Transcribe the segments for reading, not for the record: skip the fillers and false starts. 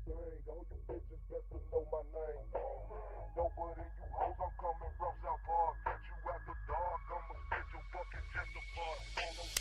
thing. All you bitches best to know my name. Nobody you hoes, I'm coming from South Park. Catch you after dark, I'ma spit your fucking chest apart. All those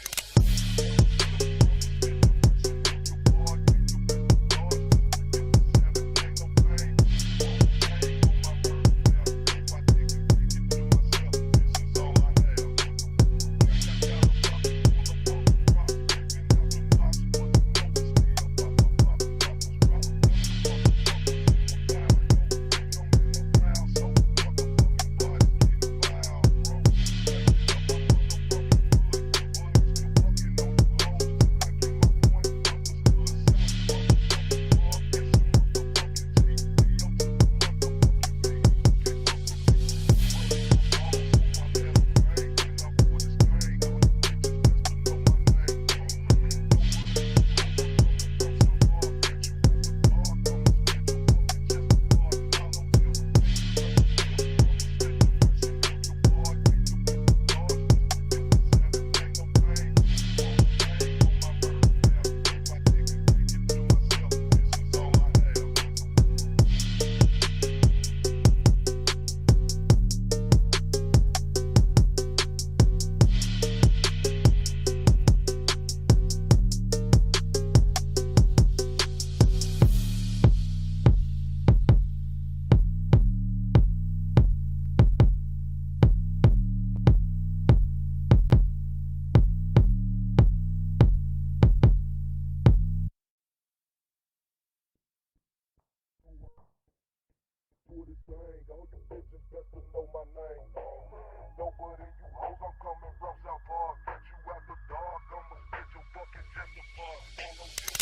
for this thing. All you bitches best to know my name. Nobody you hoes, I'm coming from South Park. Catch you after dark, I'ma spit your fucking chest apart. All those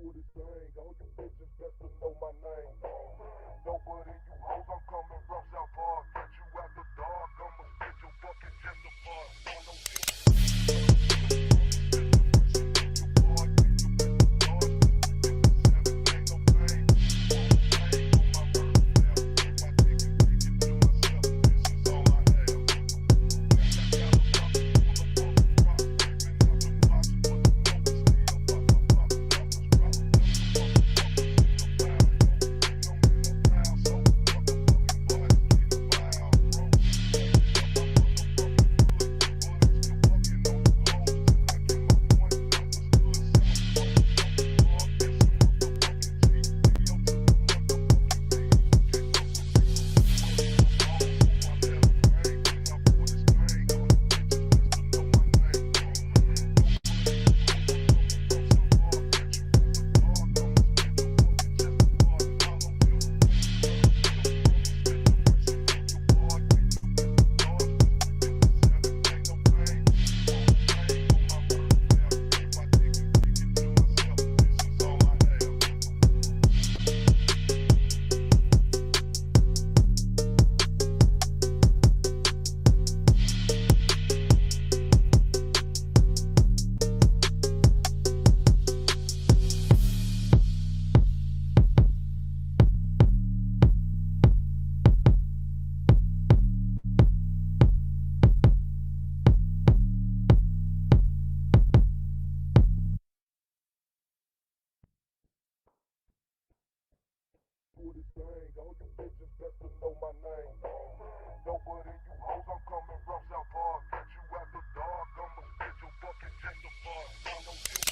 do this thing. All you bitches best to know my name. Nobody you hoes, I'm coming from South Park. Catch you after dark, I'ma spit your fucking chest apart. On no shit. Do this thing. All you bitches best to know my name. Nobody you hoes, I'm coming from South Park. Catch you after dark, I'ma spit your fucking chest apart. On no shit.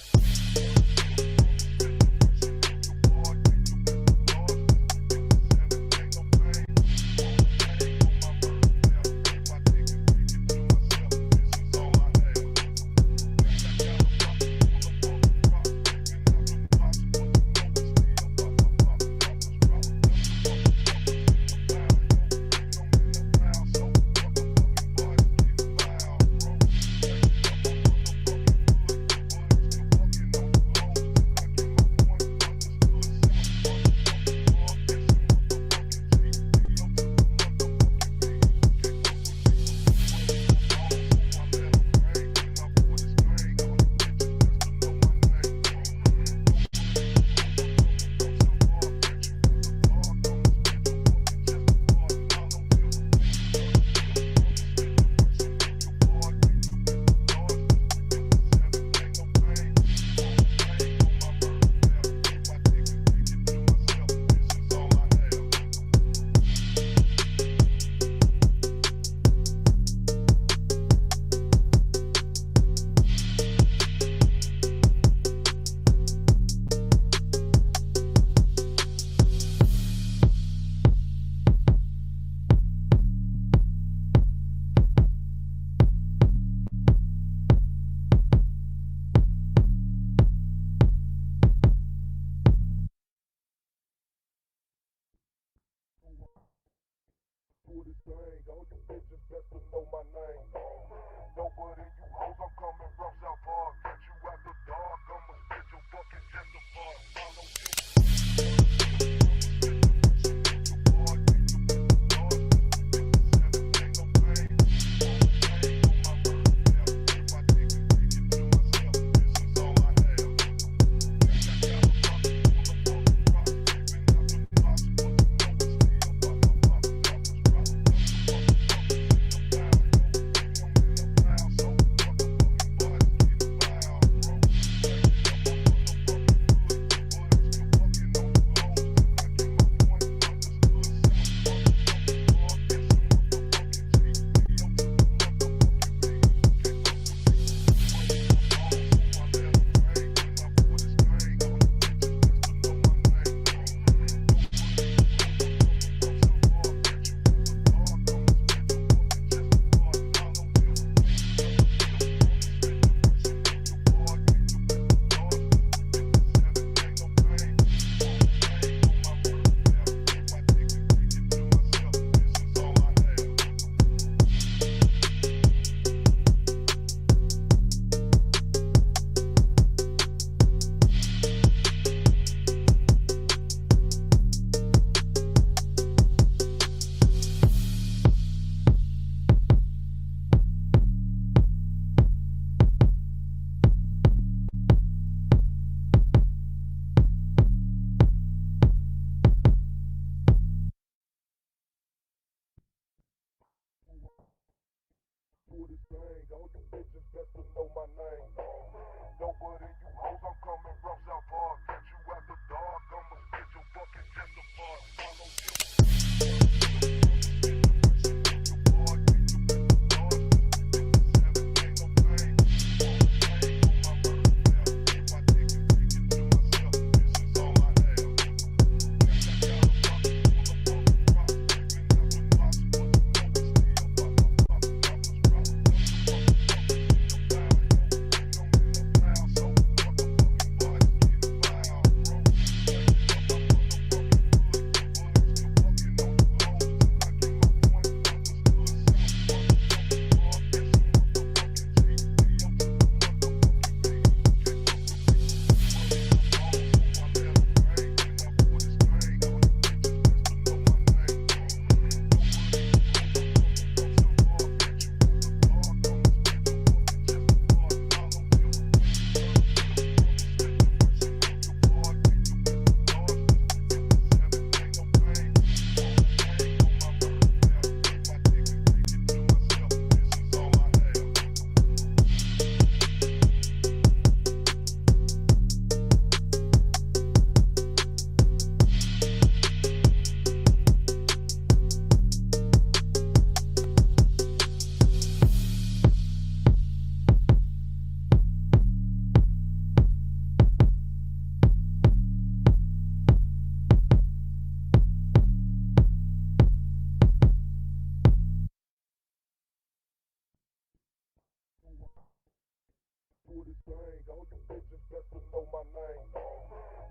thing. All you bitches best to know my name.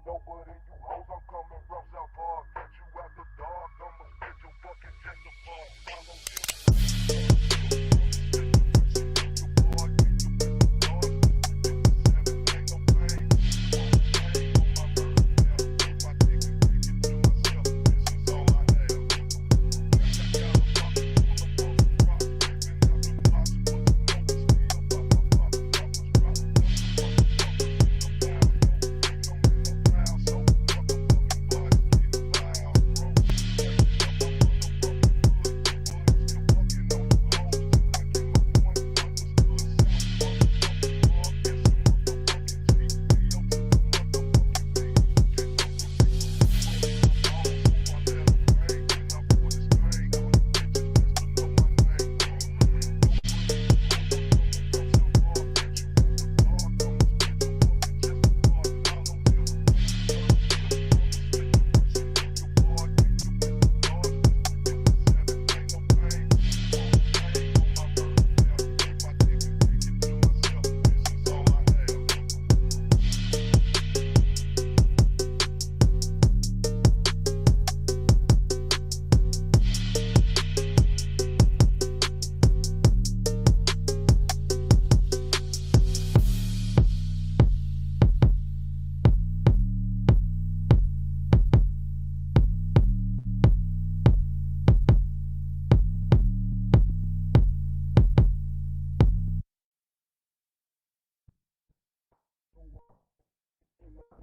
Nobody you hoes, I'm coming from South Park. Catch you after dark, I'ma spit your fucking chest apart. Follow you.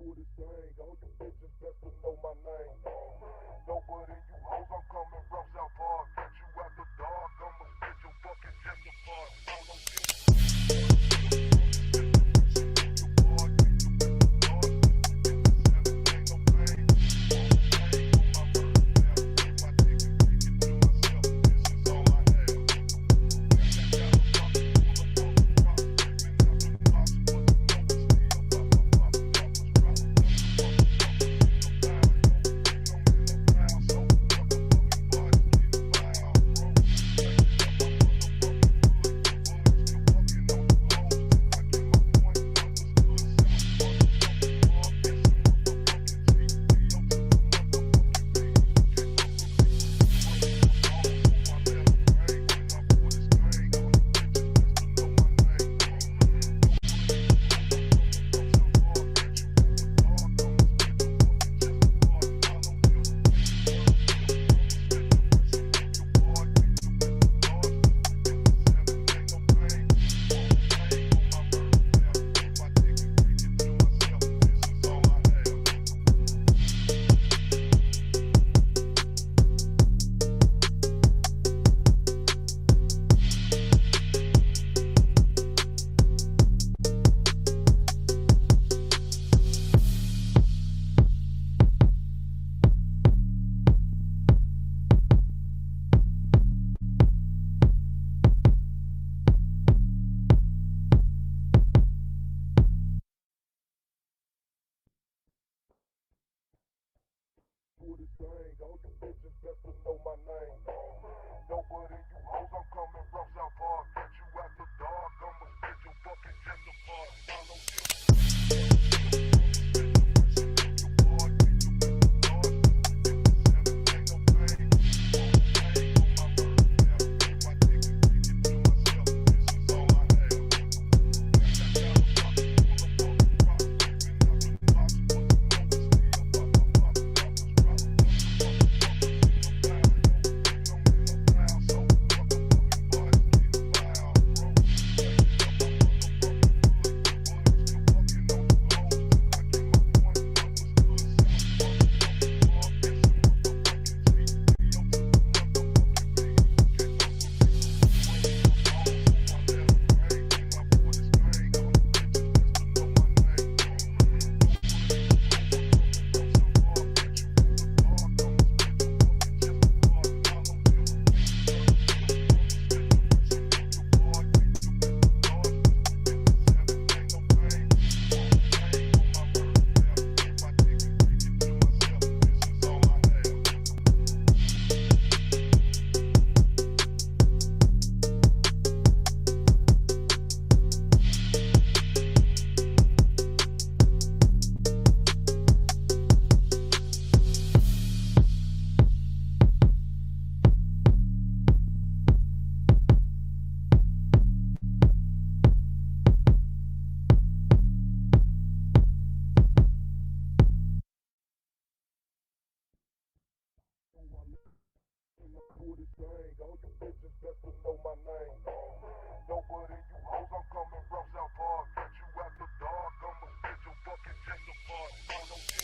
Coolest thing, all you bitches best to know my name. Nobody you hoes, I'm coming from South Park. Catch you after dark, I'ma spit your fucking chest apart. Follow you. Coolest thing, all you bitches best to know my name. Nobody you hoes, I'm coming from South Park. Catch you after dark, I'ma spit your fucking chest apart. Follow you. with a thing. All you bitches best to know my name. Nobody you hoes, I'm coming from South Park. Catch you after dark, I'ma spit your fucking chest apart. I know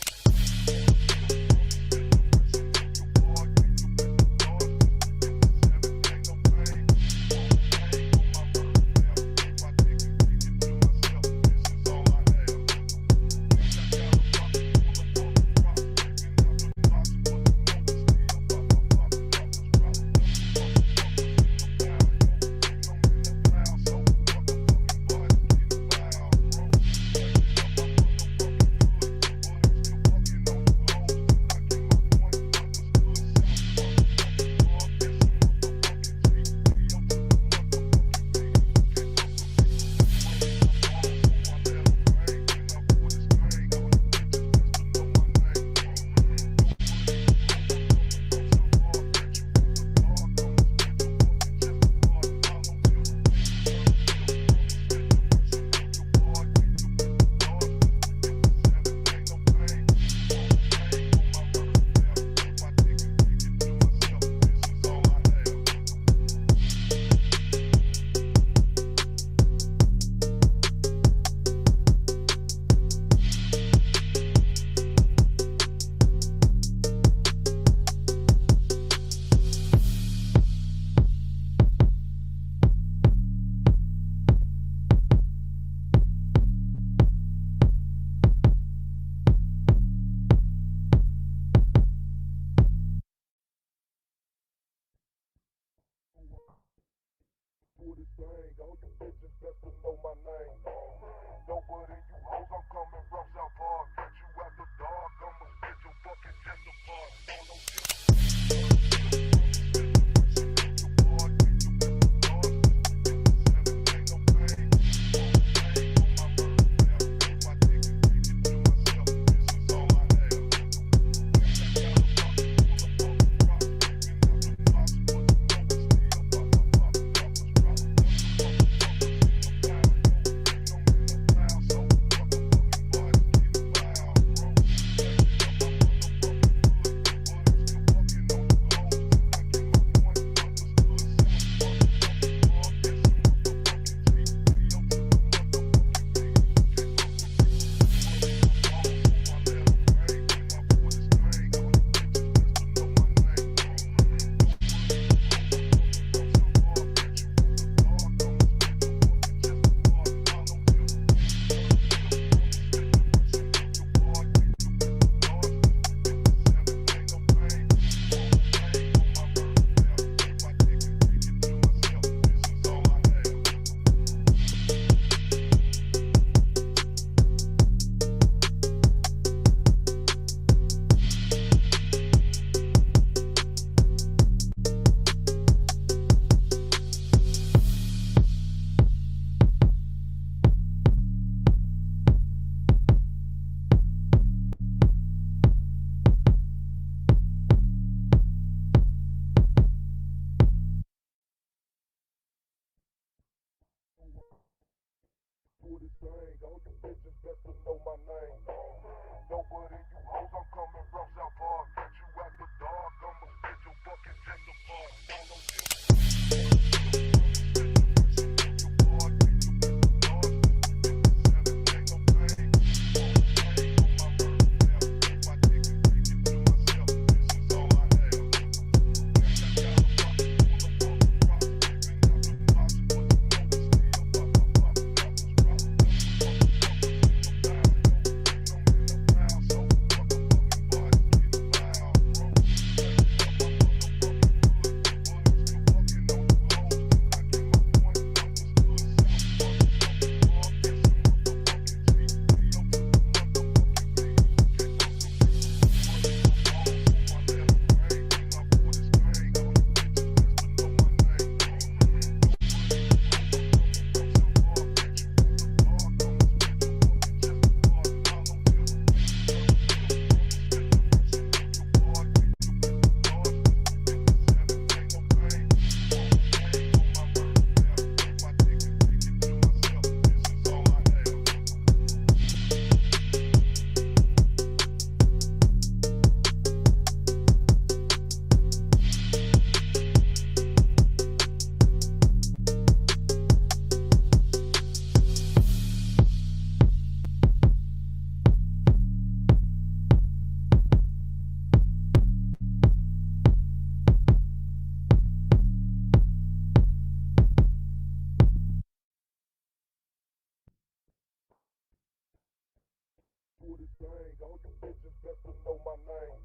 for this thing. All you bitches best to know my name.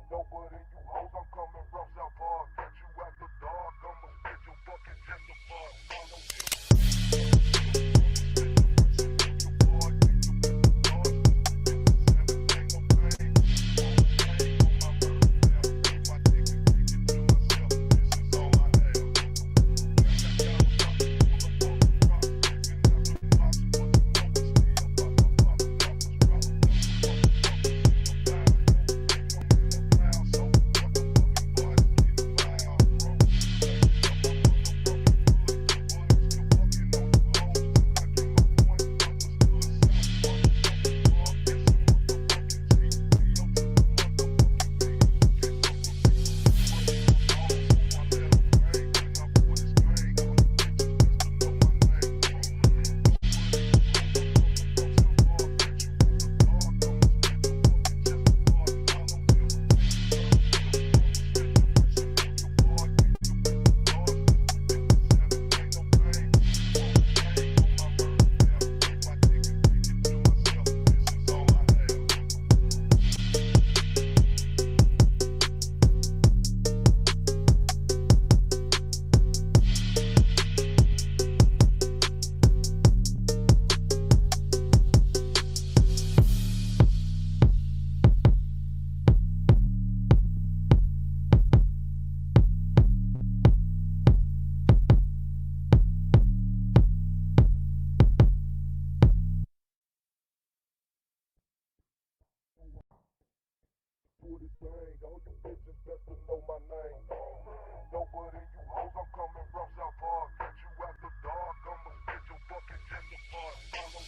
Nobody you hoes, I'm coming from South Park. Catch you after dark, I'ma spit your fucking chest apart. Follow for this thing. All you bitches best to know my name. Nobody you hoes, I'm coming from South Park. Catch you after dark, I'ma spit your fucking chest apart. Follow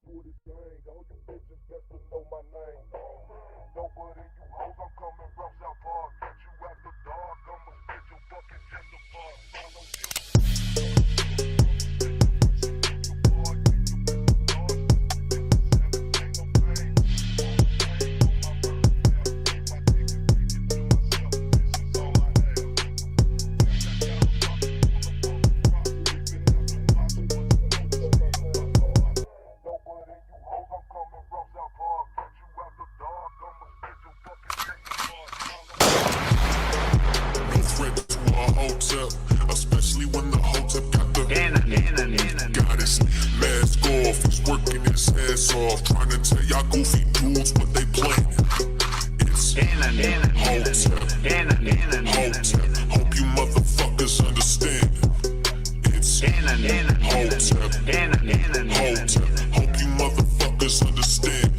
for this thing. All you bitches best to know my name. Nobody you hoes, I'm coming from South Park. Catch you after dark, I'ma spit your fucking chest apart. Follow especially when the hotel got the goddess mask off. He's working his ass off, trying to tell y'all goofy dudes what they playing. It's hotel. Hope you motherfuckers understand. It's hotel. Hope you motherfuckers understand.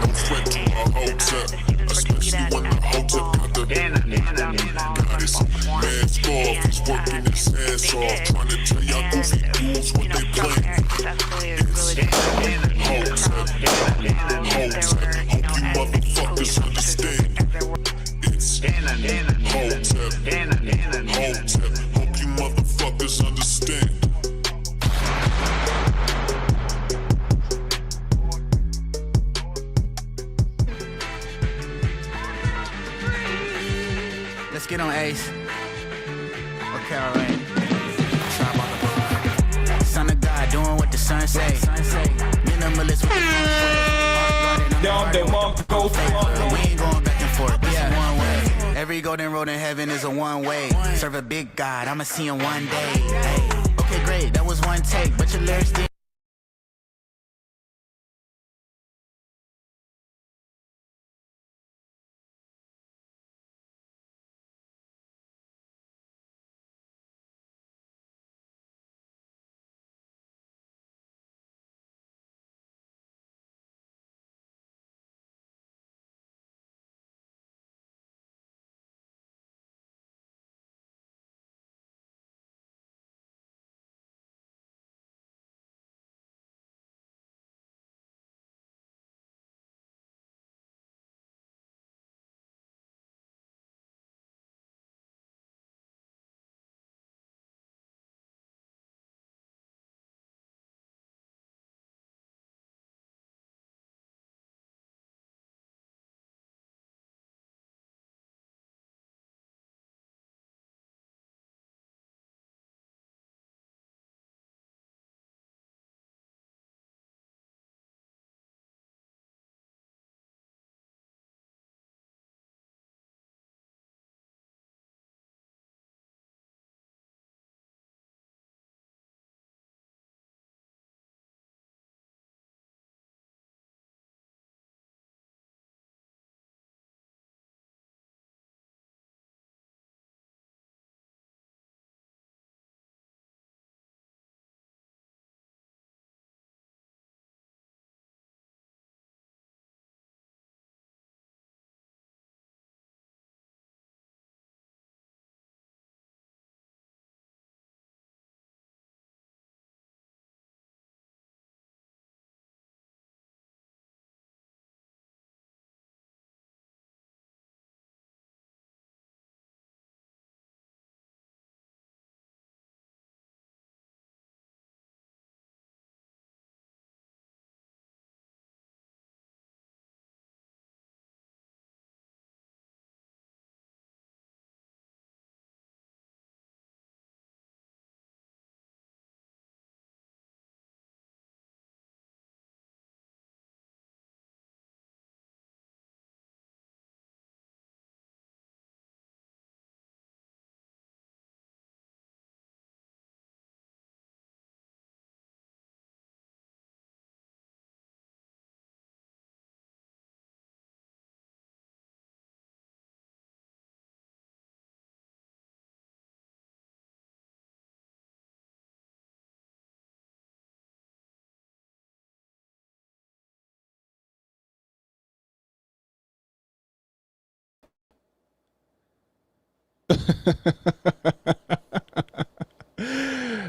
No threat to our hotel, especially when the hotel got the goddess mask off. He's working his ass off, trying to tell y'all goofy dudes what they playing. It's hotel. Hope you motherfuckers understand. It's Hope you motherfuckers understand. Let's get on Ace. Okay, alright. Son of God, doing what the sun say. Minimalist with the we ain't going back and forth. This is one way. Every golden road in heaven is a one way. Serve a big God, I'ma see him one day. Hey. Okay, great, that was one take, but your lyrics didn't.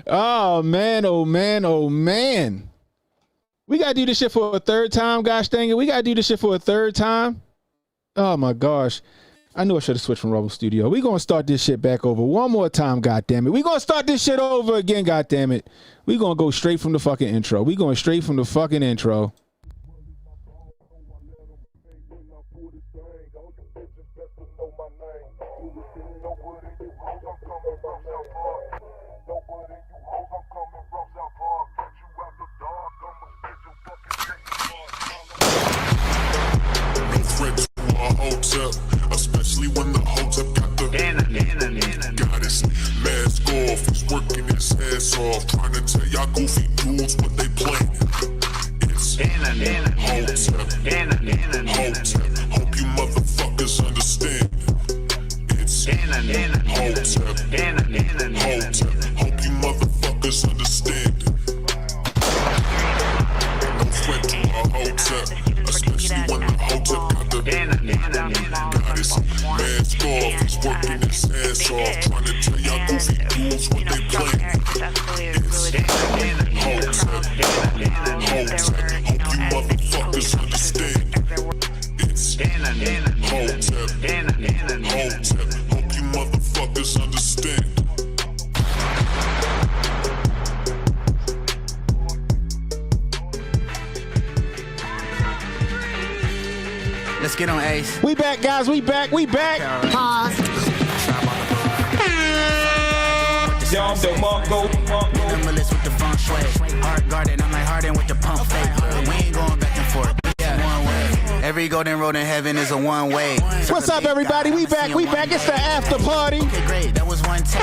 Oh man, oh man, oh man. We gotta do this shit for a third time, gosh dang it. We gotta do this shit for a third time. Oh my gosh. I knew I should have switched from Rumble Studio. We gonna start this shit back over one more time, god damn it. We gonna start this shit over again, god damn it. We gonna go straight from the fucking intro. We going straight from the fucking intro. Especially when the hotel got the goddess mask off. He's working his ass off, trying to tell y'all goofy dudes what they playing. It's hotel. Hope you motherfuckers understand. It's hotel. Hope you motherfuckers understand. No threat to a hotel. Especially when the hotel got the goddess mask off. He's working his ass off, trying to tell y'all goofy dudes what they playing. It's hotel. Hope you motherfuckers understand. It's hotel. Hope you face. We back, guys. We back. Pause. Young the Mongo. Minimalist with the feng shui. Heart guarded, I'm like Harden with the pump fake. We ain't going back and forth. One way. Every golden road in heaven is a one way. What's up, everybody? We back. It's the after party. Okay, great. That was one take.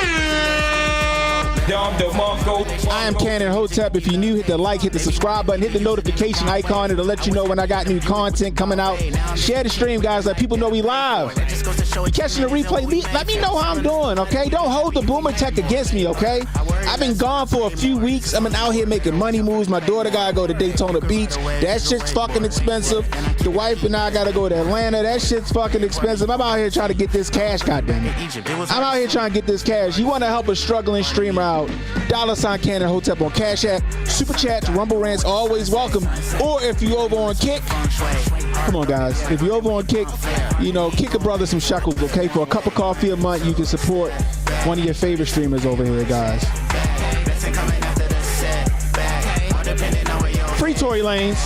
I am Cannon Hotep. If you're new, hit the like, hit the subscribe button, hit the notification icon. It'll let you know when I got new content coming out. Share the stream, guys. Let people know we live. Catching the replay, let me know how I'm doing, okay? Don't hold the boomer tech against me, okay? I've been gone for a few weeks. I've been out here making money moves. My daughter gotta go to Daytona Beach. That shit's fucking expensive. The wife and I gotta go to Atlanta. That shit's fucking expensive. I'm out here trying to get this cash, goddammit. I'm out here trying to get this cash. You want to help a struggling streamer out? $ Cannon Hotep on Cash App. Super Chats, Rumble Rants, always welcome. Or if you over on Kick, come on, guys. If you over on Kick, you know, kick a brother some shekels, okay? For a cup of coffee a month, you can support one of your favorite streamers over here, guys. Free Tory Lanez.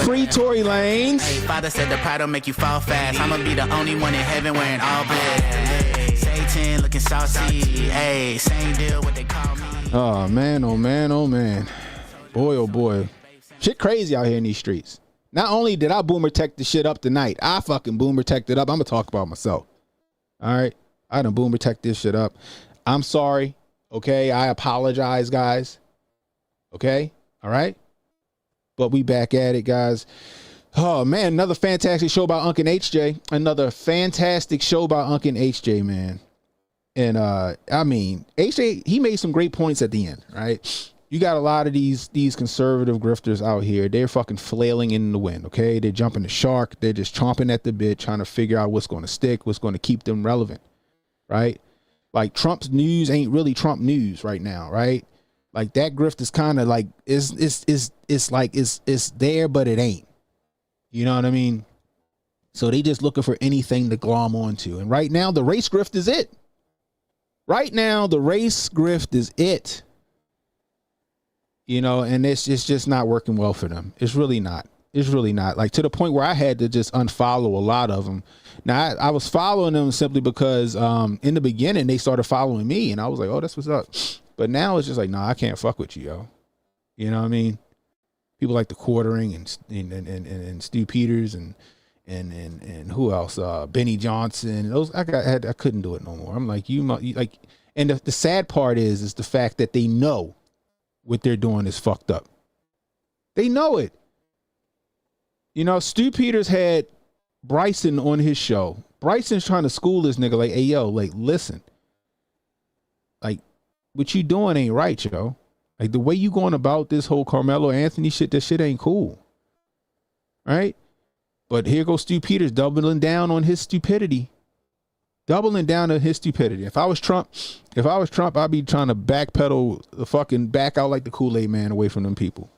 Free Tory Lanez. Father said the pride will make you fall fast. I'ma be the only one in heaven wearing all black. Satan looking saucy. Hey, same deal what they call me. Oh man, oh man, oh man. Boy, oh boy. Shit crazy out here in these streets. Not only did I boomer tech the shit up tonight, I fucking boomer teched it up. I'm gonna talk about myself. All right. I done boomer tech this shit up. I'm sorry. Okay. I apologize, guys. Okay. All right. But we back at it, guys. Oh man, another fantastic show by Uncle HJ. Another fantastic show by Uncle HJ, man. And I mean, HJ, he made some great points at the end, right? You got a lot of these conservative grifters out here. They're fucking flailing in the wind, okay? They're jumping the shark. They're just chomping at the bit, trying to figure out what's going to stick, what's going to keep them relevant, right? Like Trump's news ain't really Trump news right now, right? Like that grift is kind of like it's there, but it ain't. You know what I mean? So they just looking for anything to glom onto. And right now, the race grift is it. Right now, the race grift is it. You know, and it's just not working well for them. It's really not. It's really not. Like to the point where I had to just unfollow a lot of them. Now, I was following them simply because in the beginning, they started following me. And I was like, oh, that's what's up. But now it's just like, nah, I can't fuck with you, yo. You know what I mean? People like the Quartering and Stu Peters and who else? Benny Johnson. Those I couldn't do it no more. I'm like, you like, and the sad part is the fact that they know what they're doing is fucked up. They know it. You know, Stu Peters had Bryson on his show. Bryson's trying to school this nigga like, hey yo, like listen, like what you doing ain't right, yo. Like the way you going about this whole Carmelo Anthony shit, that shit ain't cool. Right? But here goes Stu Peters doubling down on his stupidity. Doubling down on his stupidity. If I was Trump, I'd be trying to backpedal the fucking back out like the Kool-Aid man away from them people.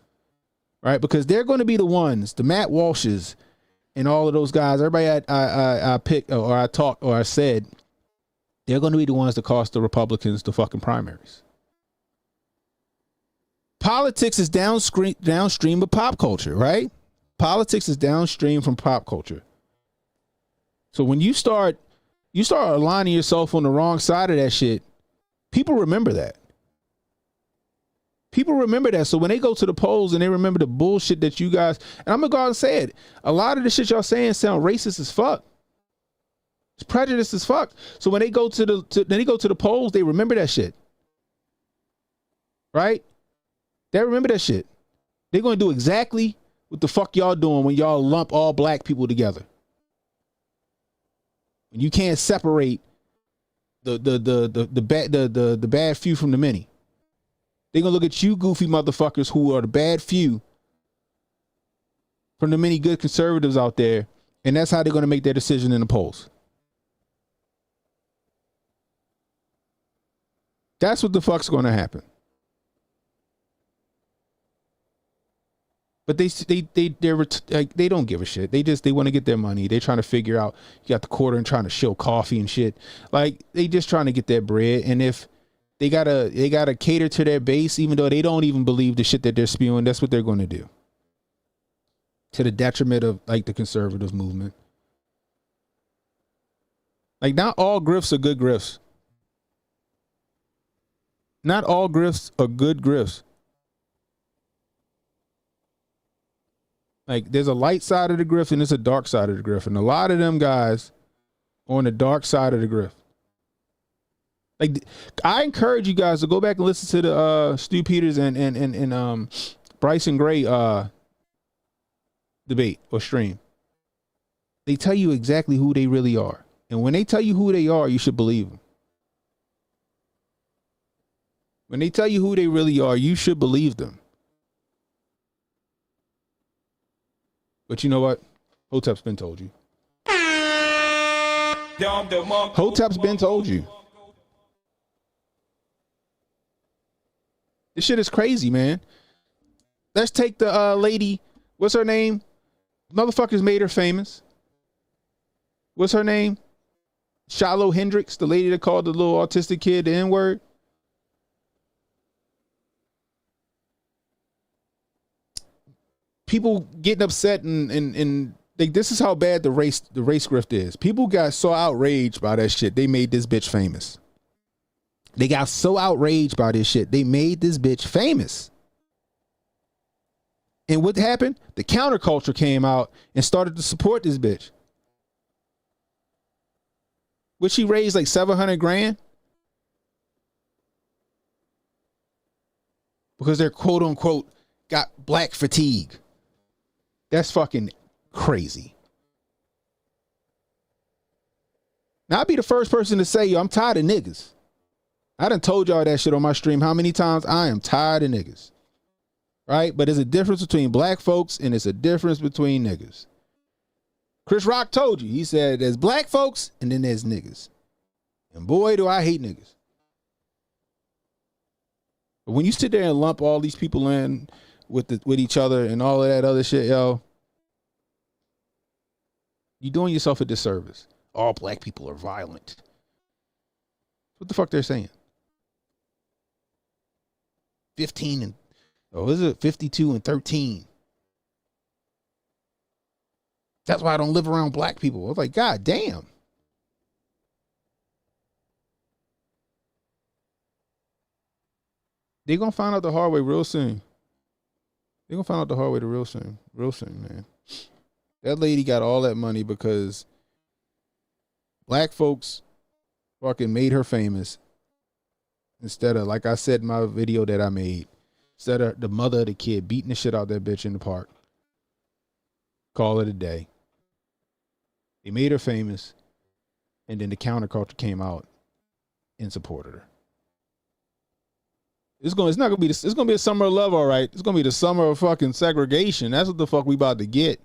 Right? Because they're going to be the ones, the Matt Walshes and all of those guys, everybody I picked or I talked or I said, they're going to be the ones that cost the Republicans the fucking primaries. Politics is downstream of pop culture, right? Politics is downstream from pop culture. So when you start aligning yourself on the wrong side of that shit, people remember that. People remember that. So when they go to the polls and they remember the bullshit that you guys, and I'm gonna go out and say it, a lot of the shit y'all saying sound racist as fuck. It's prejudiced as fuck. So when they go to the polls, they remember that shit. Right? They remember that shit. They're going to do exactly what the fuck y'all doing when y'all lump all black people together. When you can't separate the bad few from the many. They're going to look at you goofy motherfuckers who are the bad few from the many good conservatives out there, and that's how they're going to make their decision in the polls. That's what the fuck's going to happen. But they don't give a shit. They want to get their money. They're trying to figure out. You got the quarter and trying to shill coffee and shit. Like they just trying to get their bread. And if they gotta cater to their base, even though they don't even believe the shit that they're spewing, that's what they're going to do. to the detriment of like the conservative movement. Like, not all grifts are good grifts. Not all grifts are good grifts. Like, there's a light side of the grift and there's a dark side of the grift. And a lot of them guys are on the dark side of the grift. Like, I encourage you guys to go back and listen to the Stu Peters and Bryson Gray debate or stream. They tell you exactly who they really are. And when they tell you who they are, you should believe them. When they tell you who they really are, you should believe them. But you know what? Hotep's been told you. Hotep's been told you. This shit is crazy, man. Let's take the lady. What's her name? Motherfuckers made her famous. What's her name? Shiloh Hendricks, the lady that called the little autistic kid the N-word. People getting upset and like, this is how bad the race grift is. People got so outraged by that shit, they made this bitch famous. They got so outraged by this shit, they made this bitch famous. And what happened? The counterculture came out and started to support this bitch. Would she raise like 700 grand? Because they're quote unquote got black fatigue. That's fucking crazy. Now, I'll be the first person to say, yo, I'm tired of niggas. I done told y'all that shit on my stream how many times. I am tired of niggas. Right? But there's a difference between black folks and it's a difference between niggas. Chris Rock told you. He said there's black folks and then there's niggas. And boy, do I hate niggas. But when you sit there and lump all these people in with each other and all of that other shit, yo, you're doing yourself a disservice. All black people are violent. What the fuck they're saying? 15 and, oh, is it 52 and 13? That's why I don't live around black people. I was like, God damn. They're going to find out the hard way real soon. They're going to find out the hard way real soon. Real soon, man. That lady got all that money because black folks fucking made her famous. Instead of, like I said in my video that I made, instead of the mother of the kid beating the shit out of that bitch in the park. Call it a day. They made her famous. And then the counterculture came out and supported her. It's not gonna be it's gonna be a summer of love, all right. It's gonna be the summer of fucking segregation. That's what the fuck we about to get.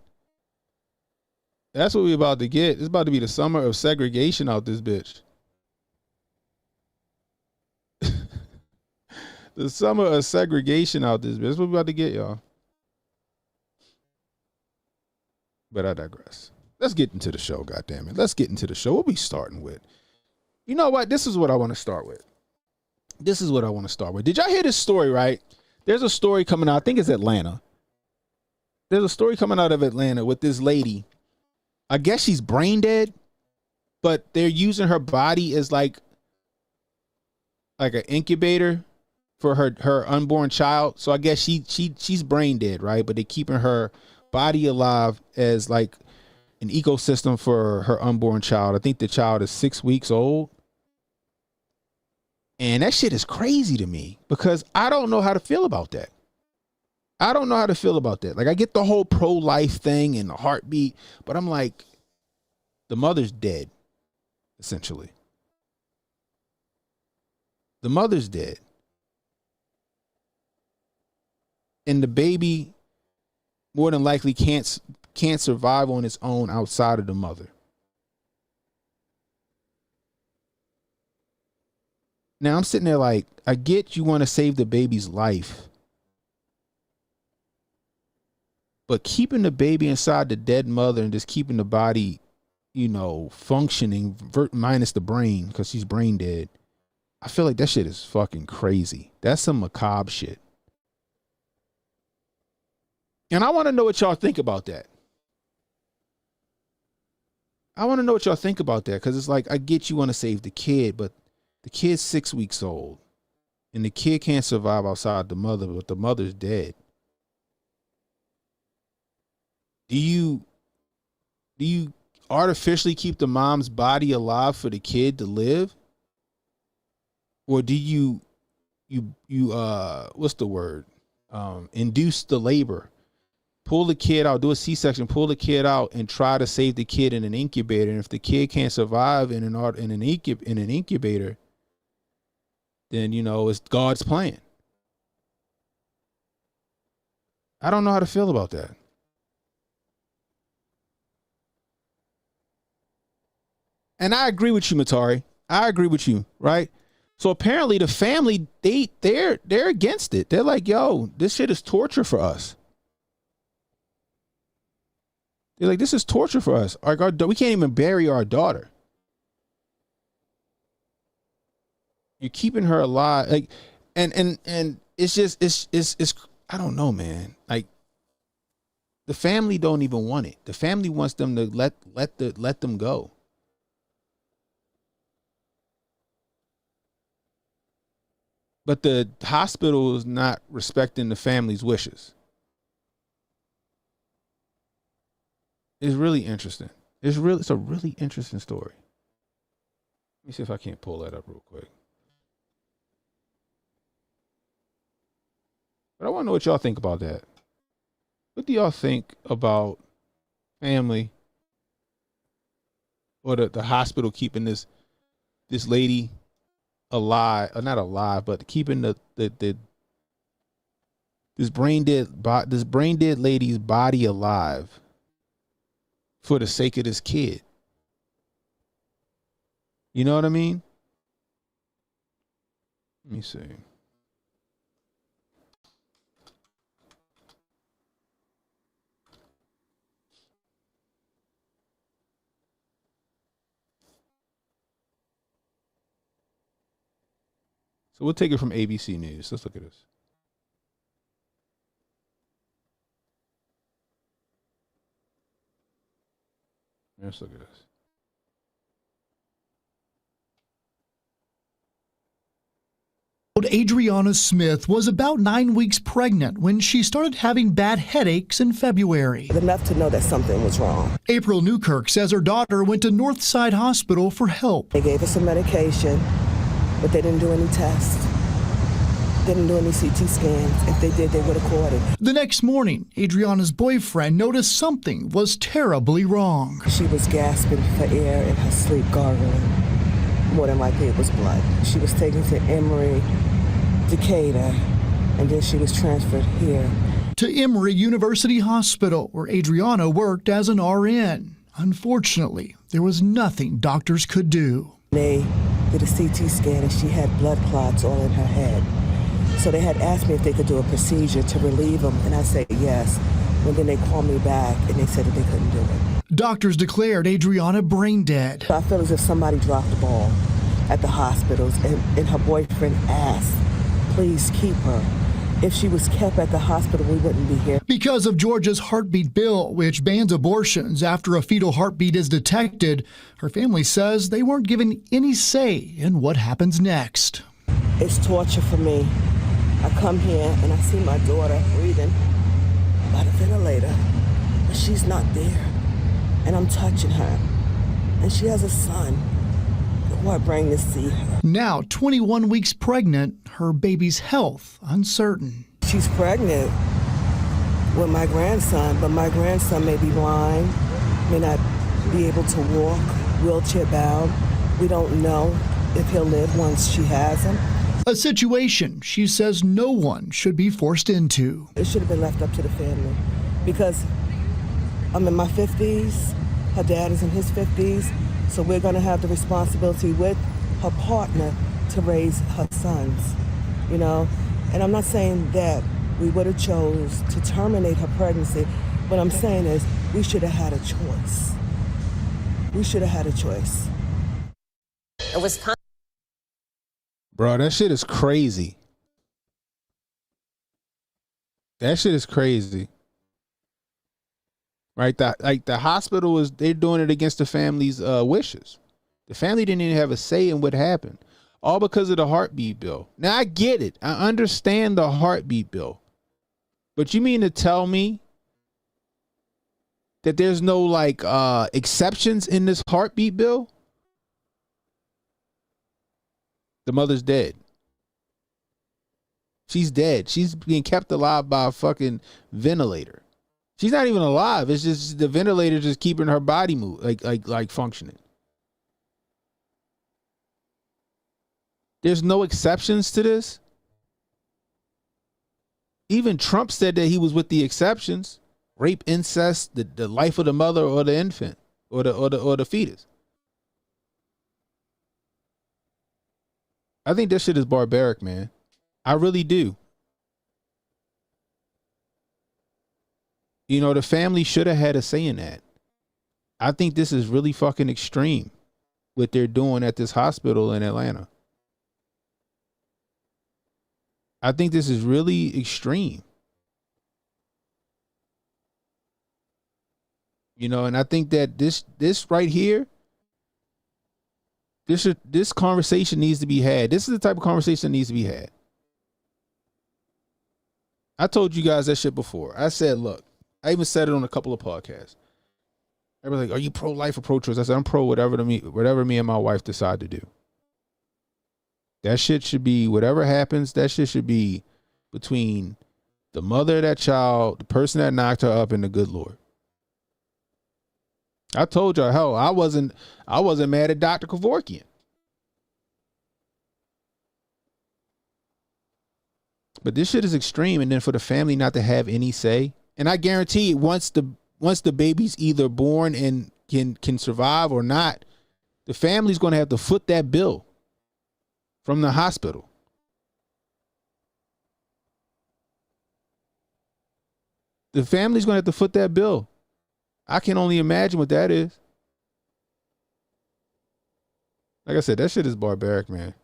That's what we about to get. It's about to be the summer of segregation out this bitch. The summer of segregation out this bitch. That's what we about to get, y'all. But I digress. Let's get into the show, goddammit. Let's get into the show. What we starting with? You know what? This is what I want to start with. Did y'all hear this story, right? There's a story coming out. I think it's Atlanta. There's a story coming out of Atlanta with this lady. I guess she's brain dead, but they're using her body as like an incubator for her unborn child. So I guess she's brain dead, right? But they're keeping her body alive as like an ecosystem for her unborn child. I think the child is 6 weeks old. And that shit is crazy to me because I don't know how to feel about that. Like, I get the whole pro-life thing and the heartbeat, but I'm like, the mother's dead, essentially. The mother's dead. And the baby more than likely can't survive on its own outside of the mother. Now I'm sitting there like, I get you want to save the baby's life. But keeping the baby inside the dead mother and just keeping the body, functioning minus the brain because she's brain dead. I feel like that shit is fucking crazy. That's some macabre shit. And I want to know what y'all think about that. Because it's like, I get you want to save the kid, but the kid's 6 weeks old and the kid can't survive outside the mother, but the mother's dead. Do you artificially keep the mom's body alive for the kid to live? Or do you what's the word? Induce the labor. Pull the kid out, do a C-section, pull the kid out and try to save the kid in an incubator. And if the kid can't survive in an incubator, then, you know, it's God's plan. I don't know how to feel about that. And I agree with you, Matari. I agree with you, right? So apparently the family, they're against it. They're like, yo, this shit is torture for us. They're like, this is torture for us. We can't even bury our daughter. You're keeping her alive. Like, and it's just, it's I don't know, man. Like, the family don't even want it. The family wants them to let them go. But the hospital is not respecting the family's wishes. It's really interesting. It's a really interesting story. Let me see if I can't pull that up real quick. But I want to know what y'all think about that. What do y'all think about family or the hospital keeping this lady alive, or not alive, but keeping this brain dead lady's body alive for the sake of this kid? You know what I mean? Let me see. So we'll take it from ABC News. Let's look at this. Let's look at this. Adriana Smith was about 9 weeks pregnant when she started having bad headaches in February. Enough to know that something was wrong. April Newkirk says her daughter went to Northside Hospital for help. They gave her some medication, but they didn't do any tests. They didn't do any CT scans. If they did, they would have caught it. The next morning, Adriana's boyfriend noticed something was terribly wrong. She was gasping for air in her sleep, gargling. More than likely it was blood. She was taken to Emory, Decatur, and then she was transferred here. To Emory University Hospital, where Adriana worked as an RN. Unfortunately, there was nothing doctors could do. They did a CT scan and she had blood clots all in her head. So they had asked me if they could do a procedure to relieve them, and I said yes. And then they called me back and they said that they couldn't do it. Doctors declared Adriana brain dead. I feel as if somebody dropped the ball at the hospitals, and her boyfriend asked, please keep her. If she was kept at the hospital, we wouldn't be here. Because of Georgia's heartbeat bill, which bans abortions after a fetal heartbeat is detected, her family says they weren't given any say in what happens next. It's torture for me. I come here and I see my daughter breathing by the ventilator, but she's not there. And I'm touching her. And she has a son who I bring to see her. Now, 21 weeks pregnant, her baby's health uncertain. She's pregnant with my grandson, but my grandson may be blind, may not be able to walk, wheelchair bound. We don't know if he'll live once she has him. A situation she says no one should be forced into. It should have been left up to the family because I'm in my 50s, her dad is in his 50s, so we're going to have the responsibility with her partner to raise her sons, you know? And I'm not saying that we would have chose to terminate her pregnancy. What I'm saying is we should have had a choice. We should have had a choice. It was Bro, that shit is crazy. That shit is crazy. right? The hospital they're doing it against the family's wishes. The family didn't even have a say in what happened, all because of the heartbeat bill. Now I get it. I understand the heartbeat bill, but you mean to tell me that there's no like exceptions in this heartbeat bill? The mother's dead. She's dead. She's being kept alive by a fucking ventilator. She's not even alive. It's just the ventilator just keeping her body move like functioning. There's no exceptions to this. Even Trump said that he was with the exceptions: rape, incest, the life of the mother or the infant or the fetus. I think this shit is barbaric, man. I really do. You know, the family should have had a say in that. I think this is really fucking extreme what they're doing at this hospital in Atlanta. I think this is really extreme. You know, and I think that this right here, this conversation needs to be had. This is the type of conversation that needs to be had. I told you guys that shit before. I said, look, I even said it on a couple of podcasts. Everybody's like, are you pro-life or pro-choice? I said, I'm pro whatever me and my wife decide to do. That shit should be, whatever happens, that shit should be between the mother of that child, the person that knocked her up, and the good Lord. I told y'all, hell, I wasn't mad at Dr. Kevorkian. But this shit is extreme, and then for the family not to have any say. And I guarantee once the baby's either born and can survive or not, the family's gonna have to foot that bill from the hospital. The family's gonna have to foot that bill. I can only imagine what that is. Like I said, that shit is barbaric, man.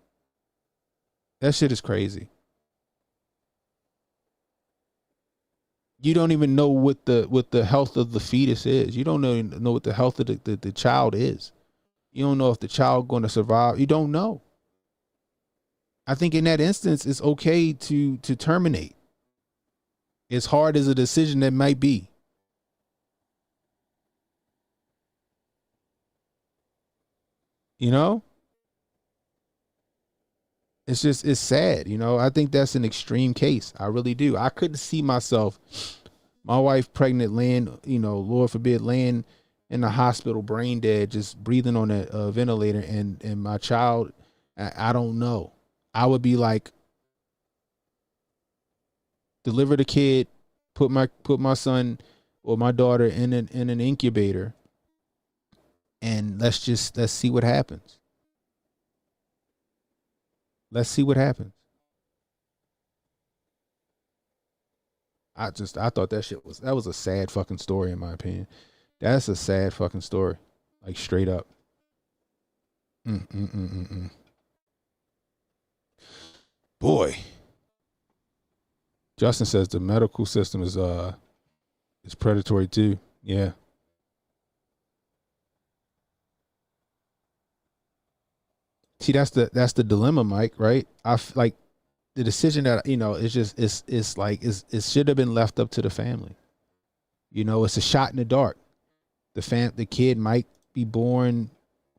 That shit is crazy. You don't even know what the health of the fetus is. You don't know what the health of the child is. You don't know if the child going to survive. You don't know. I think in that instance, it's okay to terminate. As hard as a decision that might be. You know? It's sad, you know. I think that's an extreme case. I really do. I couldn't see myself, my wife pregnant, laying, you know, Lord forbid, laying in the hospital, brain dead, just breathing on a ventilator, and my child, I don't know. I would be like, deliver the kid, put my son or my daughter in an incubator, and let's see what happens. Let's see what happens. I thought that was a sad fucking story, in my opinion. That's a sad fucking story. Like, straight up. Boy. Justin says the medical system is predatory too. Yeah. See, that's the dilemma, Mike, right? I like the decision that, you know, it's it should have been left up to the family. You know, it's a shot in the dark. The kid might be born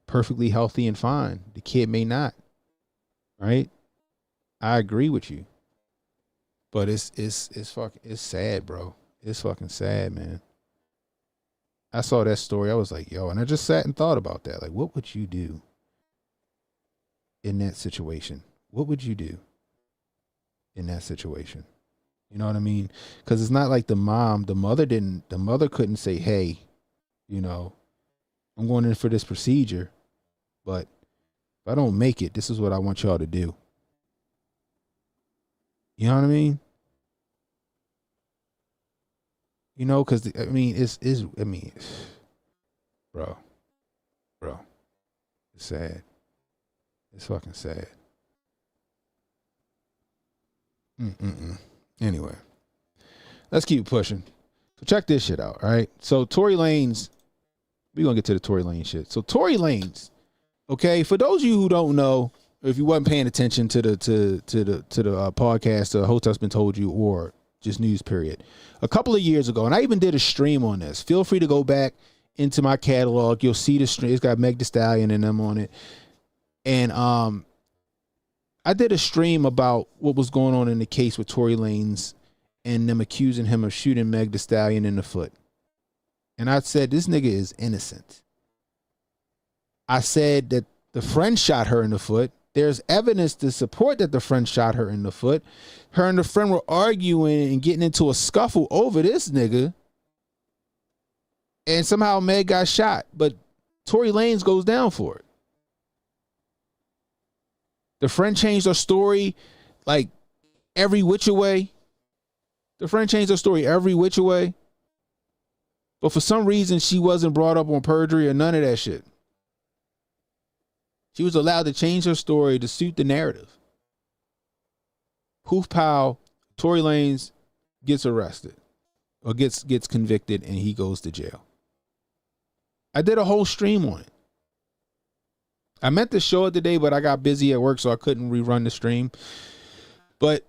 perfectly healthy and fine. The kid may not. Right? I agree with you. But it's sad, bro. It's fucking sad, man. I saw that story. I was like, yo, and I just sat and thought about that. Like, what would you do in that situation? What would you do in that situation? You know what I mean? Because it's not like the mother couldn't say, hey, you know, I'm going in for this procedure, but if I don't make it, this is what I want y'all to do. You know what I mean? You know, because I mean, bro, it's sad. It's fucking sad. Anyway, let's keep pushing. So check this shit out, all right? So Tory Lanez, we're going to get to the Tory Lanez shit. So Tory Lanez, okay, for those of you who don't know, if you wasn't paying attention to the podcast, the host has been told you, or just news period, a couple of years ago, and I even did a stream on this. Feel free to go back into my catalog. You'll see the stream. It's got Meg Thee Stallion and them on it. And I did a stream about what was going on in the case with Tory Lanez and them accusing him of shooting Meg Thee Stallion in the foot. And I said, this nigga is innocent. I said that the friend shot her in the foot. There's evidence to support that the friend shot her in the foot. Her and the friend were arguing and getting into a scuffle over this nigga. And somehow Meg got shot. But Tory Lanez goes down for it. The friend changed her story like every which way. The friend changed her story every which way. But for some reason, she wasn't brought up on perjury or none of that shit. She was allowed to change her story to suit the narrative. Poof pow, Tory Lanez gets arrested or gets convicted and he goes to jail. I did a whole stream on it. I meant to show it today, but I got busy at work, so I couldn't rerun the stream. But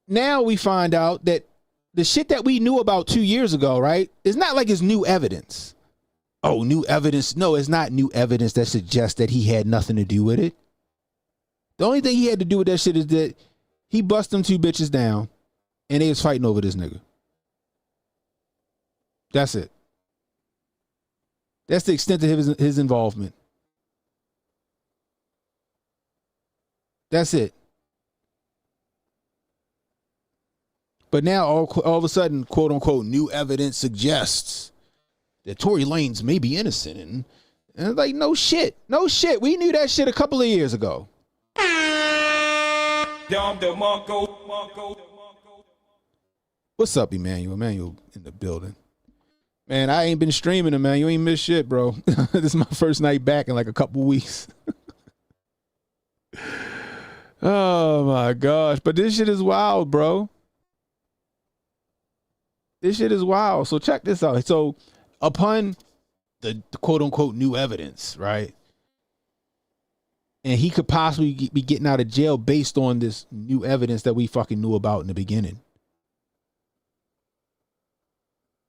now we find out that the shit that we knew about 2 years ago, right? It's not like it's new evidence. Oh, new evidence. No, it's not new evidence that suggests that he had nothing to do with it. The only thing he had to do with that shit is that he bust them two bitches down and they was fighting over this nigga. That's it. That's the extent of his involvement. That's it. But now all of a sudden, quote unquote, new evidence suggests that Tory Lanez may be innocent. And it's like, no shit. No shit. We knew that shit a couple of years ago. What's up, Emmanuel? Emmanuel in the building. Man, I ain't been streaming, man. You ain't missed shit, bro. This is my first night back in like a couple weeks. Oh my gosh. But this shit is wild, bro. This shit is wild. So check this out. So upon the quote unquote new evidence, right? And he could possibly be getting out of jail based on this new evidence that we fucking knew about in the beginning.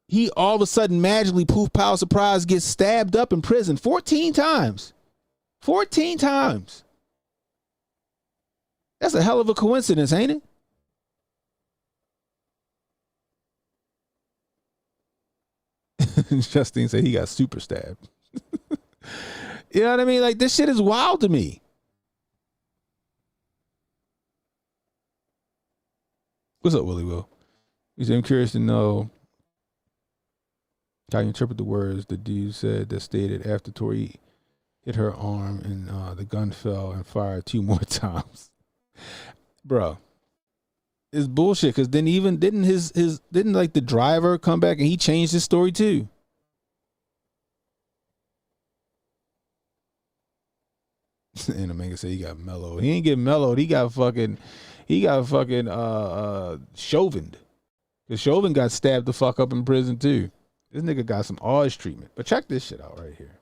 He all of a sudden magically, poof, pow, surprise, gets stabbed up in prison 14 times. 14 times. That's a hell of a coincidence, ain't it? Justine said he got super stabbed. You know what I mean? Like, this shit is wild to me. What's up, Willie Will? He said, I'm curious to know how you interpret the words the dude said that stated after Tory hit her arm and the gun fell and fired 2 more times. Bro, it's bullshit. Because then didn't like the driver come back and he changed his story too? And the man said he got mellowed. He ain't get mellowed. He got fucking chauvined. Because Chauvin got stabbed the fuck up in prison too. This nigga got some odd treatment. But check this shit out right here.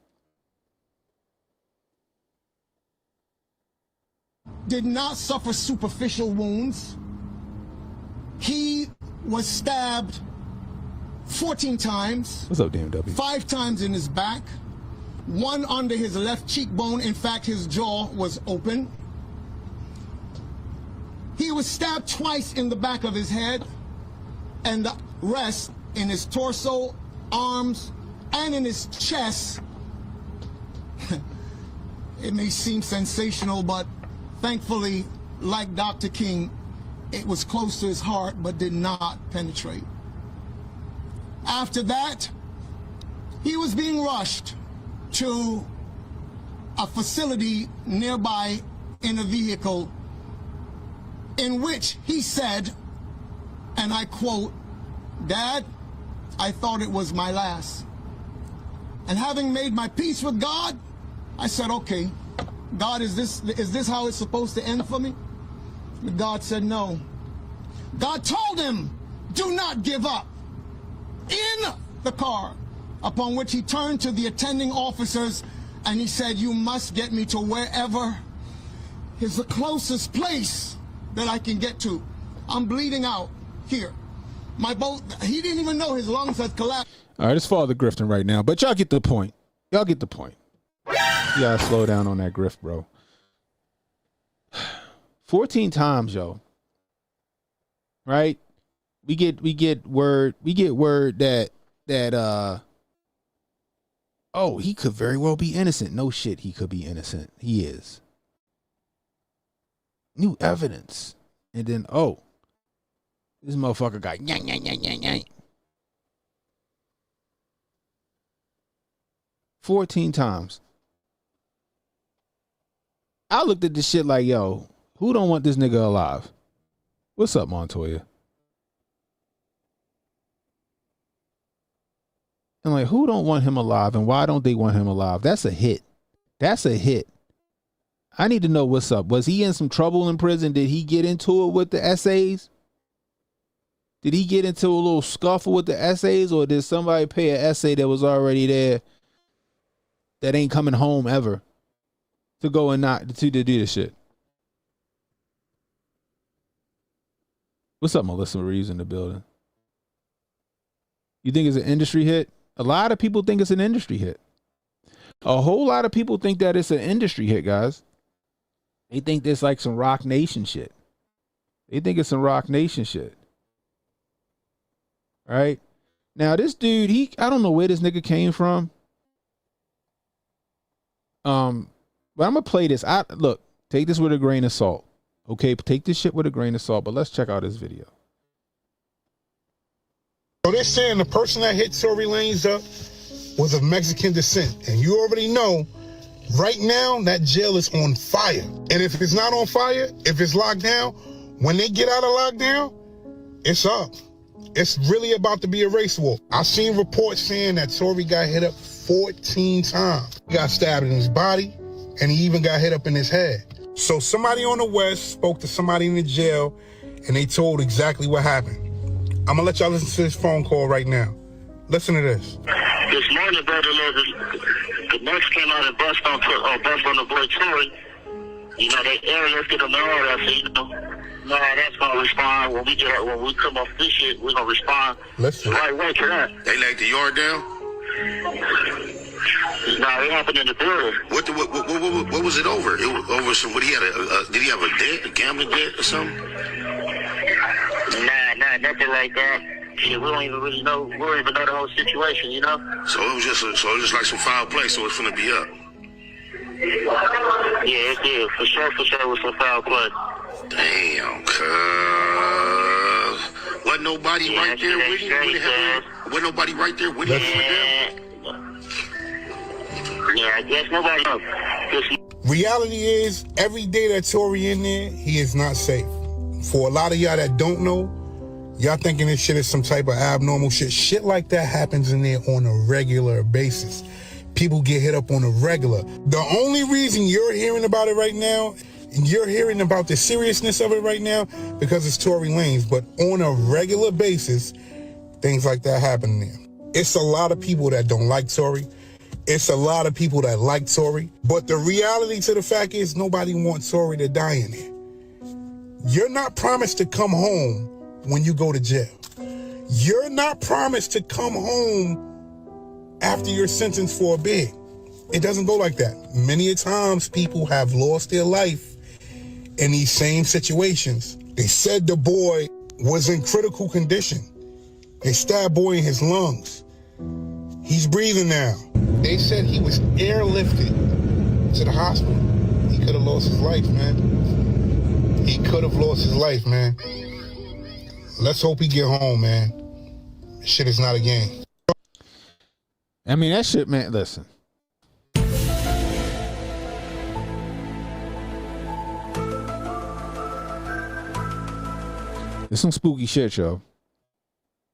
Did not suffer superficial wounds. He was stabbed 14 times. What's up, DMW? 5 times in his back. 1 under his left cheekbone. In fact, his jaw was open. He was stabbed twice in the back of his head, and the rest in his torso, arms, and in his chest. It may seem sensational, but thankfully, like Dr. King, it was close to his heart but did not penetrate. After that, he was being rushed to a facility nearby in a vehicle in which he said, and I quote, "Dad, I thought it was my last." And having made my peace with God, I said, okay, God, is this how it's supposed to end for me? But God said no. God told him, do not give up. in the car, upon which he turned to the attending officers and he said, "You must get me to wherever is the closest place that I can get to. I'm bleeding out here." My boat, he didn't even know his lungs had collapsed. All right, it's Father Grifting right now, but y'all get the point. Y'all get the point. You gotta slow down on that grift, bro. 14 times, yo. Right? We get word that oh, he could very well be innocent. No shit, he could be innocent. He is. New evidence. And then, oh, this motherfucker got yank, yank, yank, yank, yank. 14 times. I looked at this shit like, yo, who don't want this nigga alive? What's up, Montoya? And like, who don't want him alive and why don't they want him alive? That's a hit. That's a hit. I need to know what's up. Was he in some trouble in prison? Did he get into it with the essays? Did he get into a little scuffle with the essays, or did somebody pay an essay that was already there that ain't coming home ever to go and not to do this shit? What's up, Melissa Reeves in the building? You think it's an industry hit? A lot of people think it's an industry hit. A whole lot of people think that it's an industry hit, guys. They think this like some Rock Nation shit. They think it's some Rock Nation shit. Right? Now this dude, I don't know where this nigga came from. But I'm gonna play this. Look, take this with a grain of salt. Okay, take this shit with a grain of salt, but let's check out this video. So they're saying the person that hit Tory Lanez up was of Mexican descent. And you already know, right now, that jail is on fire. And if it's not on fire, if it's locked down, when they get out of lockdown, it's up. It's really about to be a race war. I've seen reports saying that Tory got hit up 14 times. He got stabbed in his body, and he even got hit up in his head. So somebody on the West spoke to somebody in the jail, and they told exactly what happened. I'm gonna let y'all listen to this phone call right now. Listen to this. This morning, brother, the Mex came out and bust on the boy Tory. You know, they airlifted him and all that, so you know how that's gonna respond. When we come off this shit, we're gonna respond Listen. right way to that. They laid the yard down? Nah, it happened in the building. What was it over? It was over some, what he had did he have a debt, a gambling debt or something? Nah, nothing like that. Shit, we don't even really know. We don't even know the whole situation, you know. So it was just like some foul play. So it's gonna be up. Yeah, it did for sure. It was some foul play. Damn, cuz. Wasn't nobody right there with him? Wasn't nobody right there with him? Yeah, I guess nobody knows. Reality is, every day that Tory in there, he is not safe. For a lot of y'all that don't know, y'all thinking this shit is some type of abnormal shit. Shit like that happens in there on a regular basis. People get hit up on a regular. The only reason you're hearing about it right now, and you're hearing about the seriousness of it right now, because it's Tory Lanez. But on a regular basis, things like that happen there. It's a lot of people that don't like Tory. It's a lot of people that like Tory. But the reality to the fact is, nobody wants Tory to die in there. You're not promised to come home when you go to jail. You're not promised to come home after you're sentenced for a bid. It doesn't go like that. Many a times people have lost their life in these same situations. They said the boy was in critical condition. They stabbed boy in his lungs. He's breathing now. They said he was airlifted to the hospital. He could have lost his life, man. He could have lost his life, man. Let's hope he get home, man. Shit is not a game. I mean, that shit, man, listen. There's some spooky shit, yo.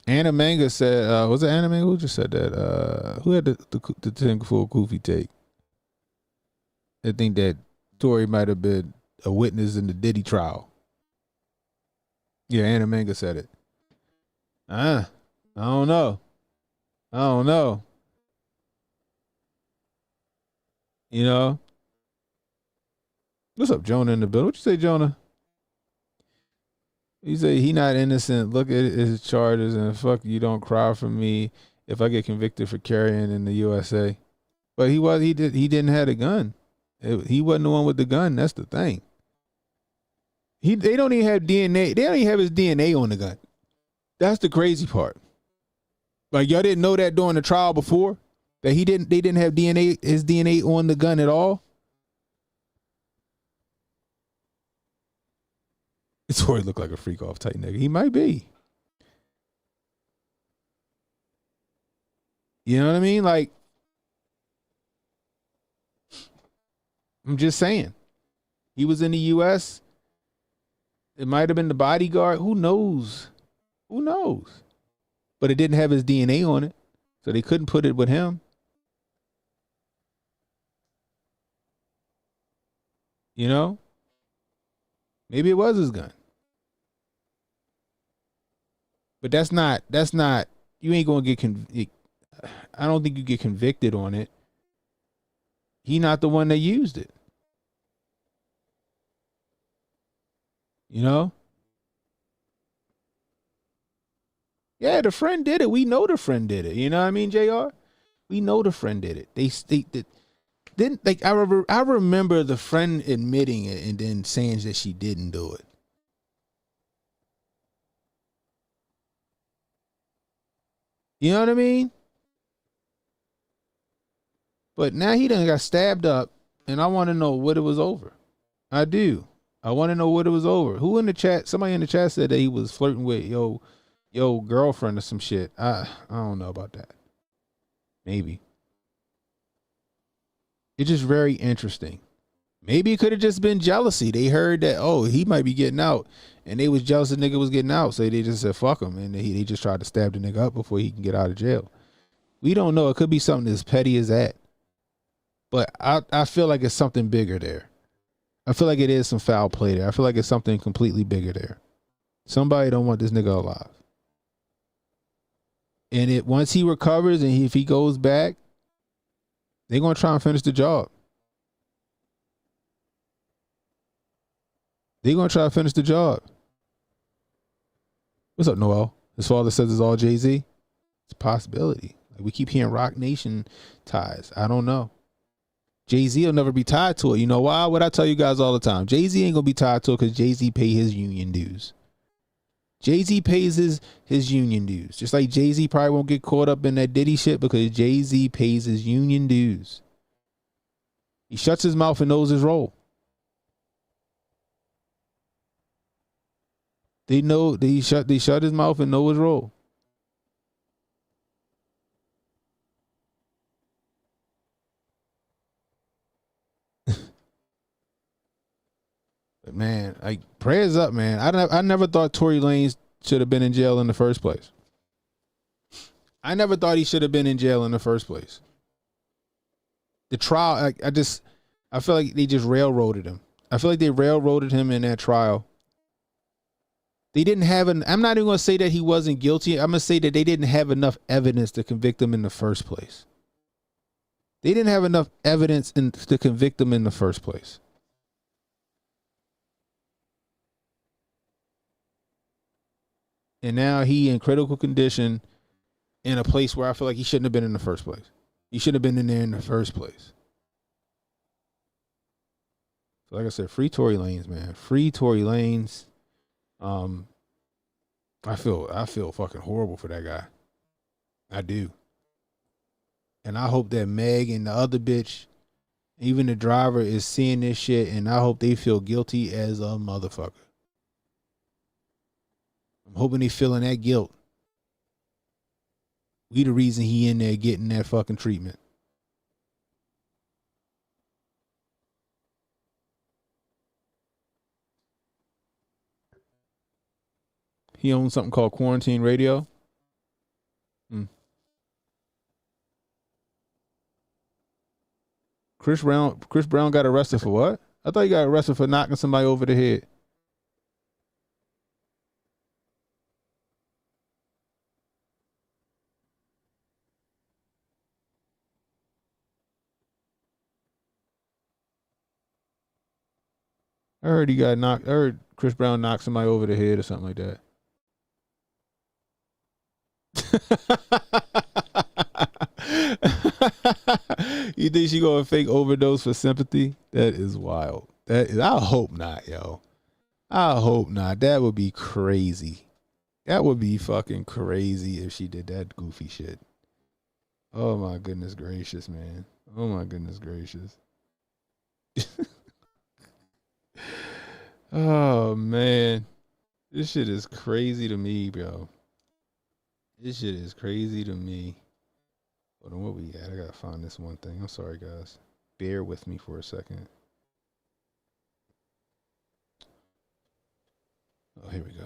Anna Manga said, was it Anna Manga? Who just said that? Who had the Tin Full Goofy take? I think that Tory might have been a witness in the Diddy trial. Yeah, Anna Manga said it. I don't know. I don't know. You know? What's up, Jonah in the building? What you say, Jonah? He say he not innocent. Look at his charges and fuck you. Don't cry for me if I get convicted for carrying in the USA. But he didn't have a gun. He wasn't the one with the gun. That's the thing. They don't even have DNA. They don't even have his DNA on the gun. That's the crazy part. Like, y'all didn't know that during the trial before? That they didn't have his DNA on the gun at all? Tory look like a freak off type nigga. He might be. You know what I mean? Like, I'm just saying. He was in the US. It might have been the bodyguard. Who knows? Who knows? But it didn't have his DNA on it. So they couldn't put it with him. You know? Maybe it was his gun. But that's not, you ain't going to get, I don't think you get convicted on it. He not the one that used it. You know? Yeah, the friend did it. We know the friend did it. You know what I mean, JR? We know the friend did it. Then, like, I remember the friend admitting it and then saying that she didn't do it. You know what I mean? But now he done got stabbed up, and I want to know what it was over. I do. I want to know what it was over. Who in the chat? Somebody in the chat said that he was flirting with yo girlfriend or some shit. I don't know about that. Maybe. It's just very interesting. Maybe it could have just been jealousy. They heard that, oh, he might be getting out, and they was jealous the nigga was getting out, so they just said fuck him, and they just tried to stab the nigga up before he can get out of jail. We don't know. It could be something as petty as that. But I feel like it's something bigger there. I feel like it is some foul play there. I feel like it's something completely bigger there. Somebody don't want this nigga alive. And once he recovers and if he goes back, they're going to try and finish the job. They're going to try to finish the job. What's up, Noel? His father says it's all Jay-Z. It's a possibility. Like, we keep hearing Rock Nation ties. I don't know. Jay-Z will never be tied to it. You know why? What I tell you guys all the time. Jay-Z ain't going to be tied to it because Jay-Z pay his union dues. Jay-Z pays his union dues. Just like Jay-Z probably won't get caught up in that Diddy shit because Jay-Z pays his union dues. He shuts his mouth and knows his role. They know they shut his mouth and know his role. But man, like, prayers up, man. I never thought Tory Lanez should have been in jail in the first place. I never thought he should have been in jail in the first place. The trial, I feel like they just railroaded him. I feel like they railroaded him in that trial. They didn't have I'm not even going to say that he wasn't guilty. I'm going to say that they didn't have enough evidence to convict him in the first place. They didn't have enough evidence to convict him in the first place. And now he in critical condition in a place where I feel like he shouldn't have been in the first place. He shouldn't have been in there in the first place. So like I said, free Tory Lanez, man. Free Tory Lanez. I feel fucking horrible for that guy. I do. And I hope that Meg and the other bitch, even the driver, is seeing this shit, and I hope they feel guilty as a motherfucker. I'm hoping they feeling that guilt. We the reason he in there getting that fucking treatment. He owns something called Quarantine Radio. Chris Brown got arrested for what? I thought he got arrested for knocking somebody over the head. I heard he got knocked. I heard Chris Brown knocked somebody over the head or something like that. You think she gonna fake overdose for sympathy? That is wild. That is, I hope not, yo. I hope not. That would be crazy. That would be fucking crazy if she did that goofy shit. Oh my goodness gracious, man. Oh my goodness gracious. Oh man. This shit is crazy to me, bro. This shit is crazy to me. Hold on, what we got? I gotta find this one thing. I'm sorry, guys. Bear with me for a second. Oh, here we go.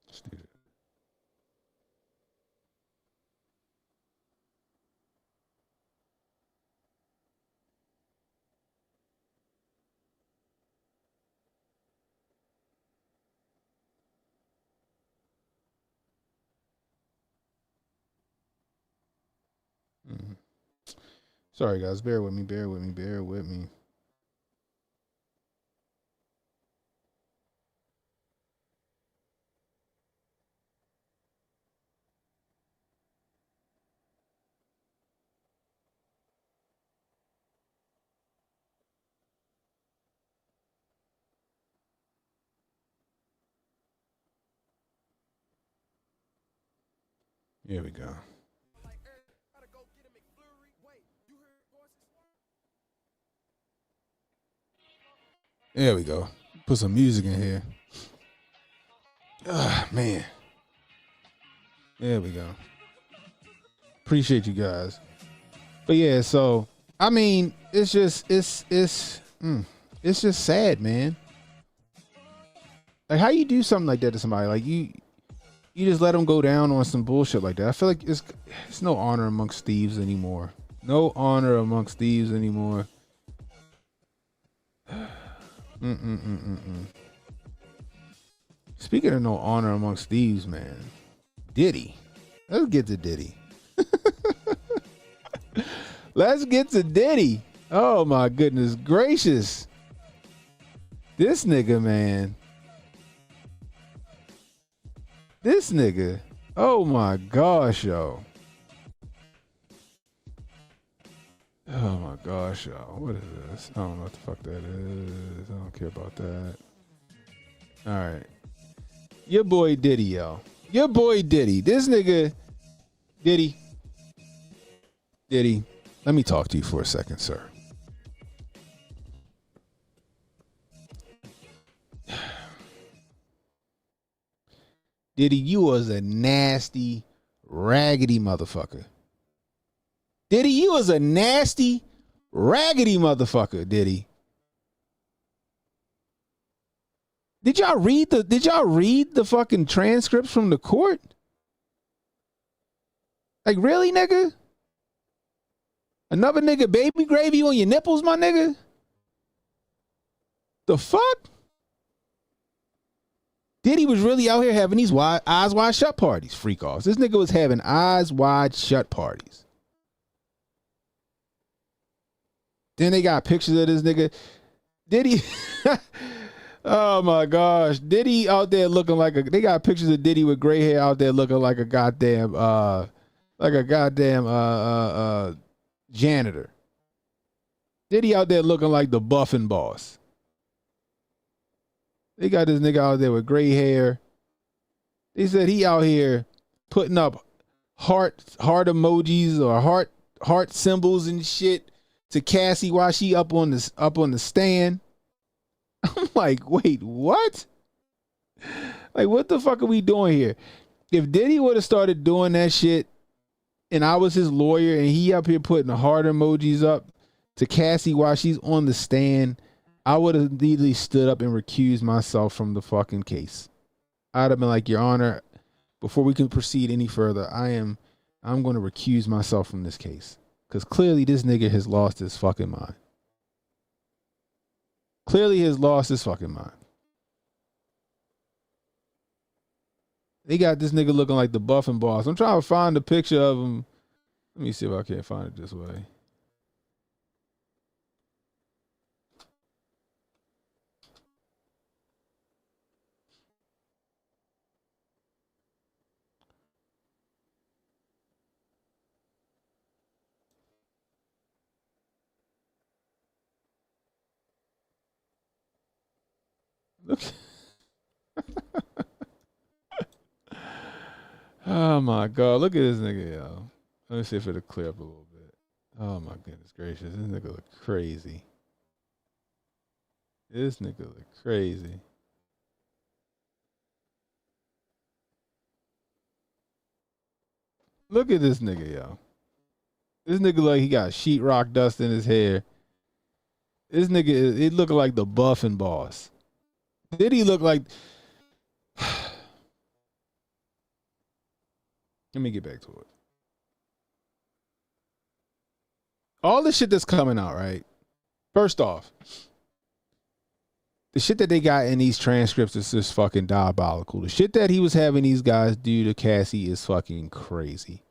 Let's do it. Sorry, guys. Bear with me. Bear with me. Bear with me. Here we go. There we go. Put some music in here. Ah, man. There we go. Appreciate you guys. But yeah, so I mean, it's just sad, man. Like, how you do something like that to somebody? Like, you just let them go down on some bullshit like that. I feel like it's no honor amongst thieves anymore. No honor amongst thieves anymore. Speaking of no honor amongst thieves, man, Diddy. Let's get to Diddy. Let's get to Diddy. Oh my goodness gracious. This nigga, man. This nigga. Oh my gosh, yo. Oh my gosh, yo. What is this? I don't know what the fuck that is. I don't care about that. All right. Your boy Diddy, yo. Your boy Diddy. This nigga, Diddy. Diddy, let me talk to you for a second, sir. Diddy, you was a nasty, raggedy motherfucker. Diddy, you was a nasty, raggedy motherfucker, Diddy. Did y'all read the fucking transcripts from the court? Like, really, nigga? Another nigga baby gravy on your nipples, my nigga? The fuck? Diddy was really out here having these eyes wide shut parties, freak offs. This nigga was having eyes wide shut parties. Then they got pictures of this nigga. Diddy. Oh my gosh. Diddy out there looking like they got pictures of Diddy with gray hair out there looking like a goddamn janitor. Diddy out there looking like the buffing boss. They got this nigga out there with gray hair. They said he out here putting up heart emojis or heart symbols and shit to Cassie while she up on the stand. I'm like, wait, what? Like, what the fuck are we doing here? If Diddy would have started doing that shit and I was his lawyer and he up here putting the heart emojis up to Cassie while she's on the stand, I would have immediately stood up and recused myself from the fucking case. I'd have been like, Your Honor, before we can proceed any further, I'm going to recuse myself from this case. Because clearly this nigga has lost his fucking mind. Clearly has lost his fucking mind. They got this nigga looking like the Buffin' Boss. I'm trying to find a picture of him. Let me see if I can't find it this way. Look. Oh my God. Look at this nigga, yo. Let me see if it'll clear up a little bit. Oh my goodness gracious. This nigga look crazy. This nigga look crazy. Look at this nigga, yo. This nigga like he got sheetrock dust in his hair. This nigga, he looking like the Buffin' Boss. Did he look like... Let me get back to it. All the shit that's coming out, right? First off, the shit that they got in these transcripts is just fucking diabolical. The shit that he was having these guys do to Cassie is fucking crazy.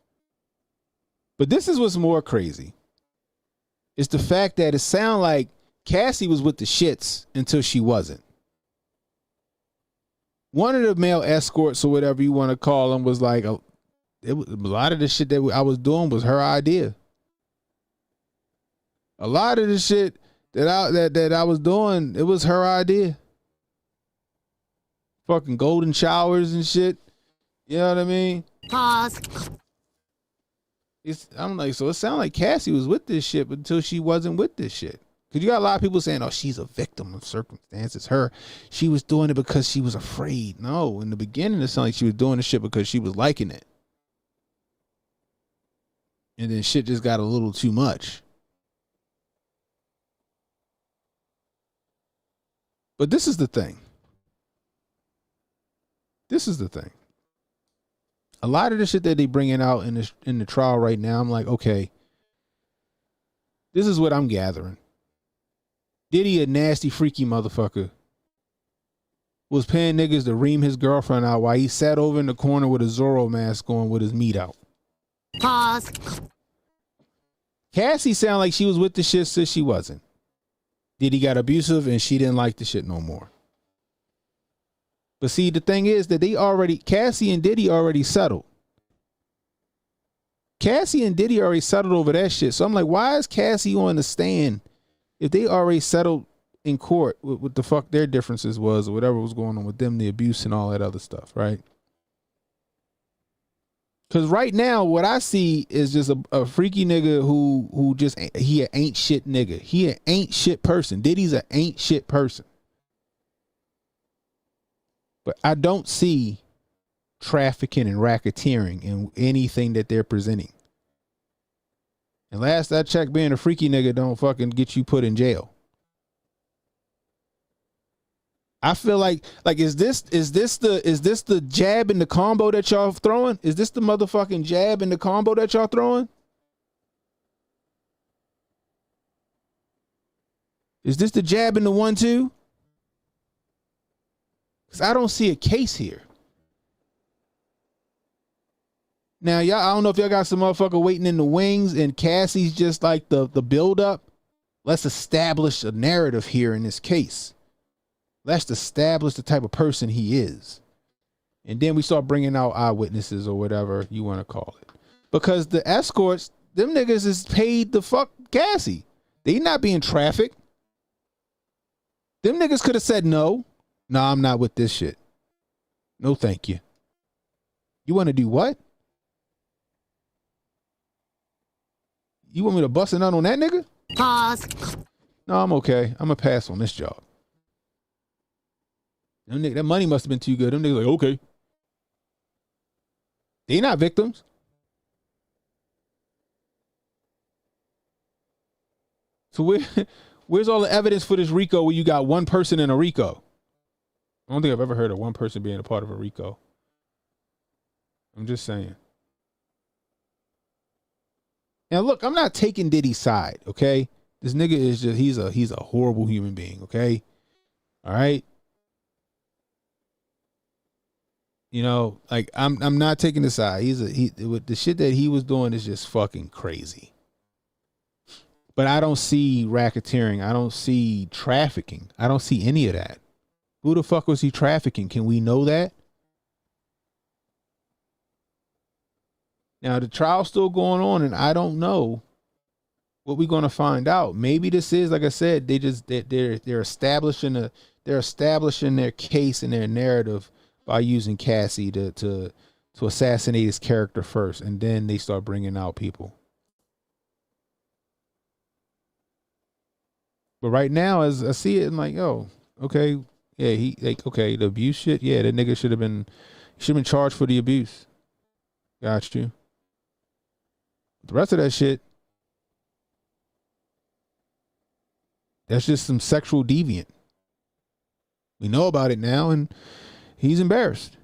But this is what's more crazy. It's the fact that it sounded like Cassie was with the shits until she wasn't. One of the male escorts or whatever you want to call them was like, a lot of the shit that I was doing was her idea. A lot of the shit that I was doing, it was her idea. Fucking golden showers and shit. You know what I mean? Pause. I'm like, so it sounded like Cassie was with this shit until she wasn't with this shit. Because you got a lot of people saying, oh, she's a victim of circumstances. She was doing it because she was afraid. No, in the beginning, it sounded like she was doing the shit because she was liking it. And then shit just got a little too much. But this is the thing. This is the thing. A lot of the shit that they bringing out in the trial right now, I'm like, okay, this is what I'm gathering. Diddy, a nasty, freaky motherfucker, was paying niggas to ream his girlfriend out while he sat over in the corner with a Zorro mask on with his meat out. Pause. Cassie sounded like she was with the shit since she wasn't. Diddy got abusive and she didn't like the shit no more. But see, the thing is that Cassie and Diddy already settled. Cassie and Diddy already settled over that shit. So I'm like, why is Cassie on the stand if they already settled in court what the fuck their differences was or whatever was going on with them, the abuse and all that other stuff, right? Because right now, what I see is just a freaky nigga who just, he an ain't shit nigga. He an ain't shit person. Diddy's an ain't shit person. But I don't see trafficking and racketeering in anything that they're presenting. And last I checked, being a freaky nigga don't fucking get you put in jail. I feel like is this the jab in the combo that y'all throwing? Is this the motherfucking jab in the combo that y'all throwing? Is this the jab in the 1-2? Because I don't see a case here. Now, y'all, I don't know if y'all got some motherfucker waiting in the wings and Cassie's just like the build up. Let's establish a narrative here in this case. Let's establish the type of person he is. And then we start bringing out eyewitnesses or whatever you want to call it. Because the escorts, them niggas is paid to fuck Cassie. They not being trafficked. Them niggas could have said no. No, I'm not with this shit. No, thank you. You want to do what? You want me to bust a nut on that nigga? Pause. No, I'm okay. I'm going to pass on this job. That money must have been too good. Them niggas like, okay. They not victims. So where's all the evidence for this RICO where you got one person in a RICO? I don't think I've ever heard of one person being a part of a RICO. I'm just saying. Now look, I'm not taking Diddy's side, okay? This nigga is just he's a horrible human being, okay? All right? You know, like I'm not taking the side. With the shit that he was doing is just fucking crazy. But I don't see racketeering. I don't see trafficking. I don't see any of that. Who the fuck was he trafficking? Can we know that? Now the trial's still going on, and I don't know what we're going to find out. Maybe this is, like I said, they're establishing their case and their narrative by using Cassie to assassinate his character first, and then they start bringing out people. But right now, as I see it, I'm like, oh, okay, yeah, the abuse shit, yeah, that nigga should have been charged for the abuse. Got you. The rest of that shit, that's just some sexual deviant. We know about it now, and he's embarrassed.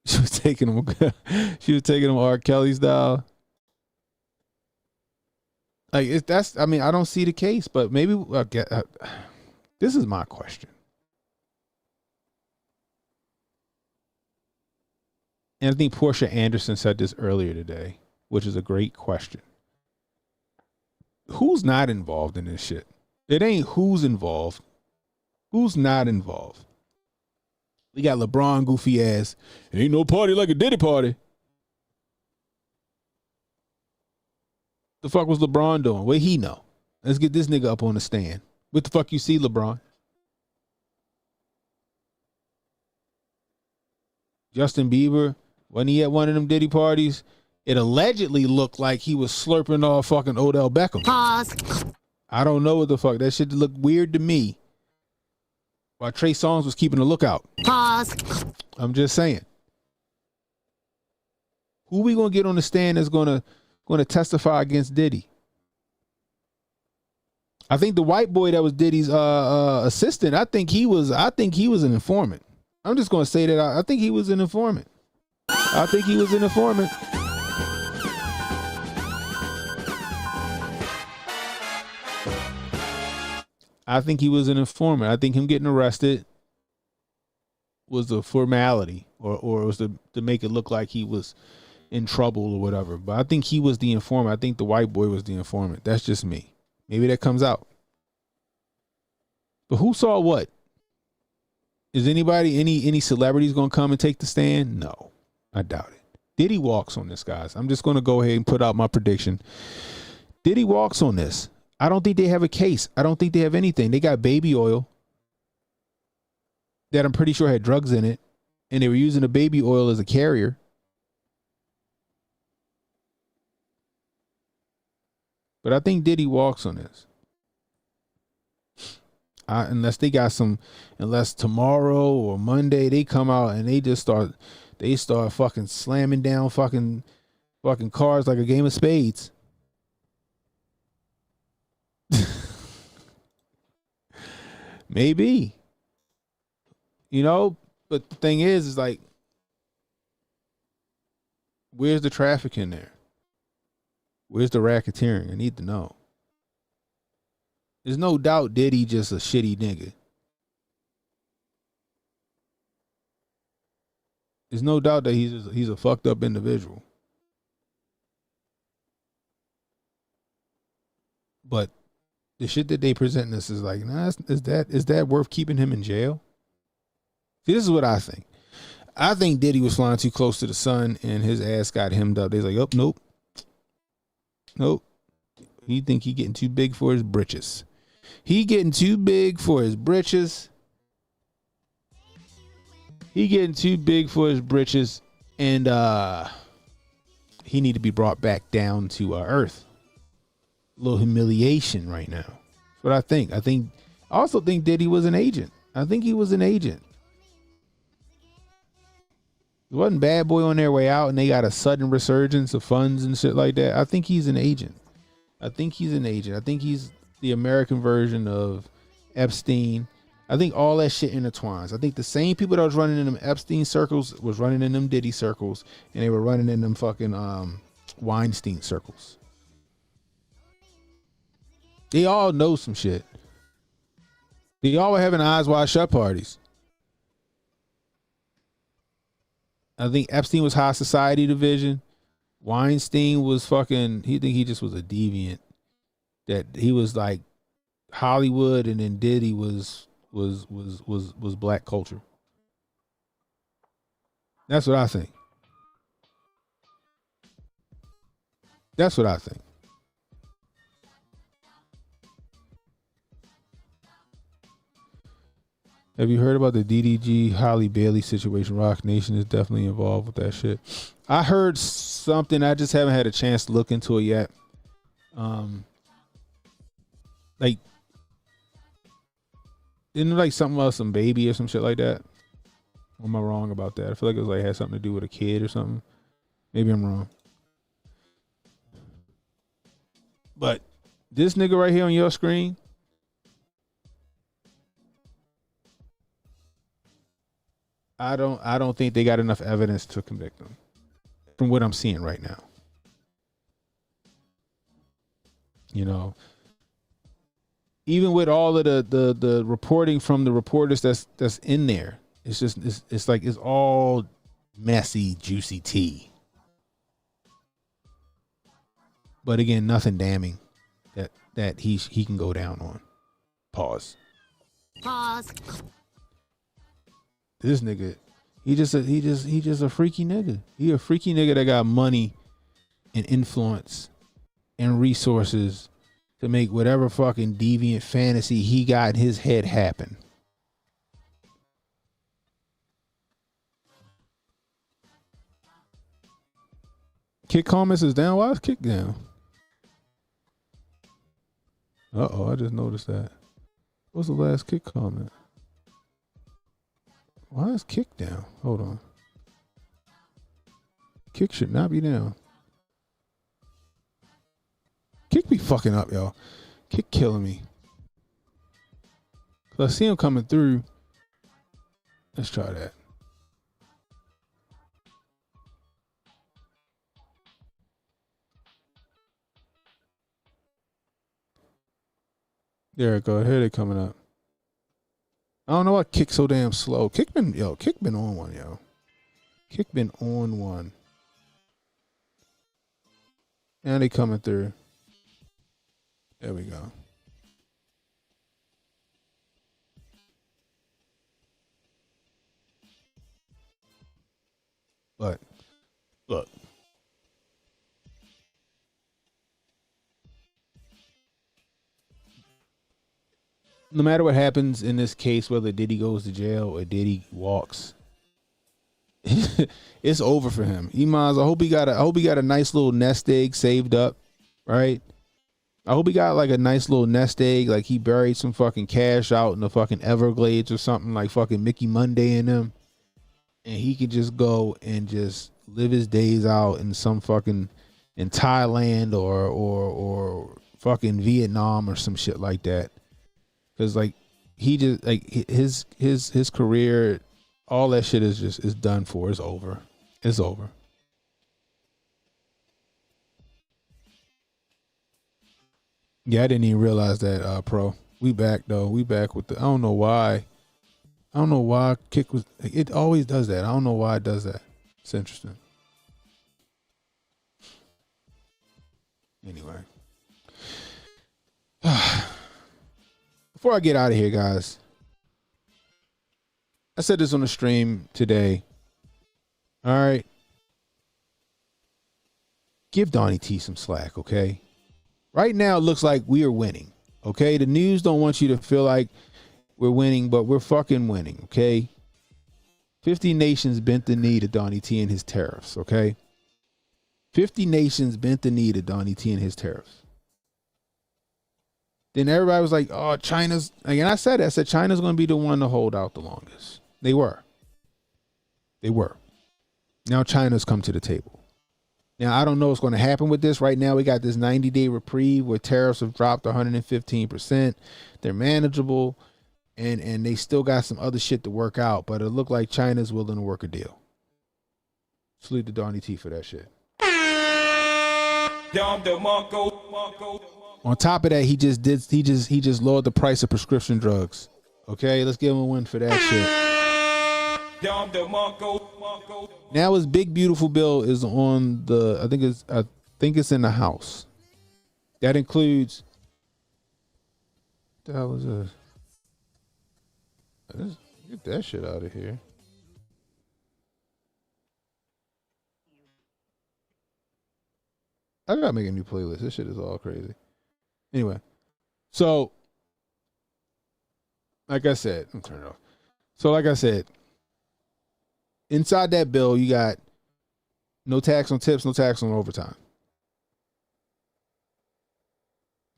She was taking him R. Kelly style. Like I don't see the case, but maybe this is my question. And I think Portia Anderson said this earlier today, which is a great question. Who's not involved in this shit? It ain't who's involved. Who's not involved? We got LeBron goofy ass. It ain't no party like a Diddy party. The fuck was LeBron doing? What he know? Let's get this nigga up on the stand. What the fuck you see, LeBron? Justin Bieber, when he at one of them Diddy parties, it allegedly looked like he was slurping off fucking Odell Beckham. Pause. I don't know what the fuck. That shit looked weird to me. While Trey Songz was keeping a lookout. Pause. I'm just saying. Who we gonna get on the stand that's gonna testify against Diddy? I think the white boy that was Diddy's assistant, I think he was an informant. I'm just gonna say that I think he was an informant. I think he was an informant. I think he was an informant. I think him getting arrested was a formality, or it was to make it look like he was in trouble or whatever. But I think he was the informant. I think the white boy was the informant. That's just me. Maybe that comes out. But who saw what? Is anybody, any celebrities gonna come and take the stand? No, I doubt it. Diddy walks on this, guys. I'm just gonna go ahead and put out my prediction. Diddy walks on this. I don't think they have a case. I don't think they have anything. They got baby oil that I'm pretty sure had drugs in it, and they were using the baby oil as a carrier. But I think Diddy walks on this. Unless tomorrow or Monday they come out and they start fucking slamming down fucking cars like a game of spades. Maybe. You know, but the thing is like, where's the traffic in there? Where's the racketeering? I need to know. There's no doubt Diddy just a shitty nigga. There's no doubt that he's a fucked up individual. But the shit that they present us is like, nah, is that worth keeping him in jail? See, this is what I think. I think Diddy was flying too close to the sun and his ass got hemmed up. They're like, oh, nope. He think he getting too big for his britches. He getting too big for his britches. He getting too big for his britches, and he need to be brought back down to earth. A little humiliation right now. That's what I think. I also think Diddy was an agent. I think he was an agent. It wasn't Bad Boy on their way out and they got a sudden resurgence of funds and shit like that. I think he's an agent. I think he's the American version of Epstein. I think all that shit intertwines. I think the same people that was running in them Epstein circles was running in them Diddy circles, and they were running in them fucking Weinstein circles. They all know some shit. They all were having eyes wide shut parties. I think Epstein was high society division. Weinstein was fucking. He just was a deviant. That he was like Hollywood, and then Diddy was black culture. That's what I think. That's what I think. Have you heard about the DDG Holly Bailey situation? Rock Nation is definitely involved with that shit. I heard something. I just haven't had a chance to look into it yet. Like, isn't it like something about some baby or some shit like that? Or am I wrong about that? I feel like it was like had something to do with a kid or something. Maybe I'm wrong. But this nigga right here on your screen, I don't think they got enough evidence to convict him from what I'm seeing right now. You know, even with all of the reporting from the reporters that's in there, it's just it's like it's all messy, juicy tea. But again, nothing damning that he can go down on. Pause. This nigga, he just a freaky nigga. He a freaky nigga that got money and influence and resources to make whatever fucking deviant fantasy he got in his head happen. Kick comments is down. Why is Kick down? Uh-oh, I just noticed that. What's the last Kick comment? Why is Kick down? Hold on. Kick should not be down. Kick be fucking up, y'all. Kick killing me. I see him coming through. Let's try that. There it go. Here they coming up. I don't know why Kick so damn slow. Kick been on one, yo. Kick been on one. And they coming through. There we go. But look. No matter what happens in this case, whether Diddy goes to jail or Diddy walks, it's over for him. I hope he got a nice little nest egg saved up, right? I hope he got like a nice little nest egg, like he buried some fucking cash out in the fucking Everglades or something, like fucking Mickey Monday in them, and he could just go and just live his days out in some fucking in Thailand or fucking Vietnam or some shit like that. Cause like he just like his career, all that shit is done for. It's over. It's over. Yeah, I didn't even realize that, Pro. We back though. We back with the. I don't know why Kick was. It always does that. I don't know why it does that. It's interesting. Anyway. Before I get out of here, guys, I said this on the stream today. All right. Give Donnie T some slack, okay? Right now, it looks like we are winning, okay? The news don't want you to feel like we're winning, but we're fucking winning, okay? 50 nations bent the knee to Donnie T and his tariffs, okay? 50 nations bent the knee to Donnie T and his tariffs. Then everybody was like, oh, China's, and I said China's going to be the one to hold out the longest. They were. Now China's come to the table. Now, I don't know what's going to happen with this. Right now, we got this 90-day reprieve where tariffs have dropped 115%. They're manageable, and they still got some other shit to work out, but it looked like China's willing to work a deal. Salute to Donnie T for that shit. On top of that, he just lowered the price of prescription drugs. Okay, let's give him a win for that shit. Now his big beautiful bill is on the I think it's in the House. That includes what the hell is this? Get that shit out of here. I gotta make a new playlist. This shit is all crazy. Anyway, so like I said, I'm turning it off. So like I said, inside that bill, you got no tax on tips, no tax on overtime.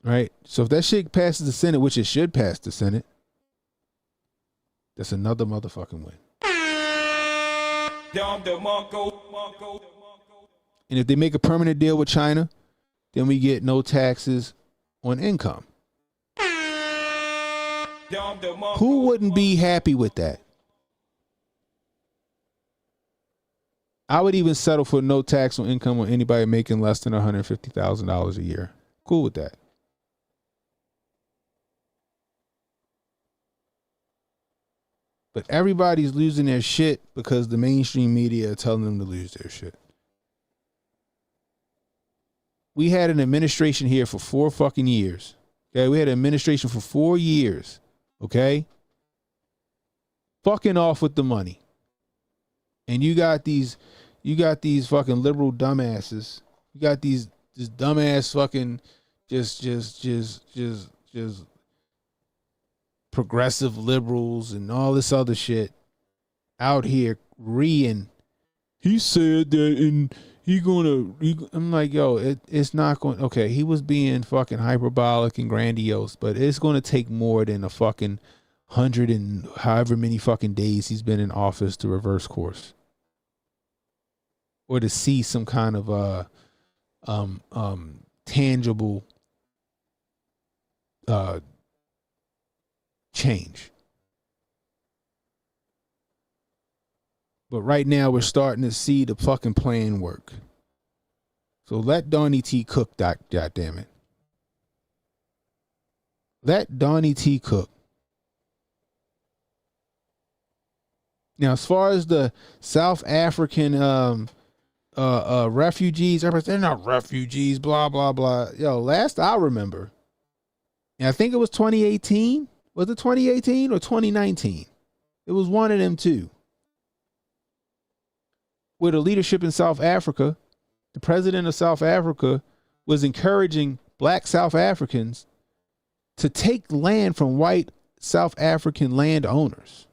Right? So if that shit passes the Senate, which it should pass the Senate, that's another motherfucking win. And if they make a permanent deal with China, then we get no taxes on income. Who wouldn't be happy with that? I would even settle for no tax on income on anybody making less than $150,000 a year. Cool with that. But everybody's losing their shit because the mainstream media are telling them to lose their shit. We had an administration here for 4 fucking years. Okay, we had an administration for 4 years. Okay, fucking off with the money. And you got these fucking liberal dumbasses. You got this dumbass fucking just progressive liberals and all this other shit out here reading. He said that I'm like, yo, it's not going. Okay, he was being fucking hyperbolic and grandiose, but it's going to take more than a fucking 100 and however many fucking days he's been in office to reverse course, or to see some kind of tangible change. But right now we're starting to see the fucking plan work. So let Donnie T cook, God damn it. Let Donnie T cook. Now, as far as the South African refugees, they're not refugees, blah, blah, blah. Yo, last I remember, and I think it was 2018. Was it 2018 or 2019? It was one of them two. Where the leadership in South Africa, the president of South Africa, was encouraging black South Africans to take land from white South African landowners.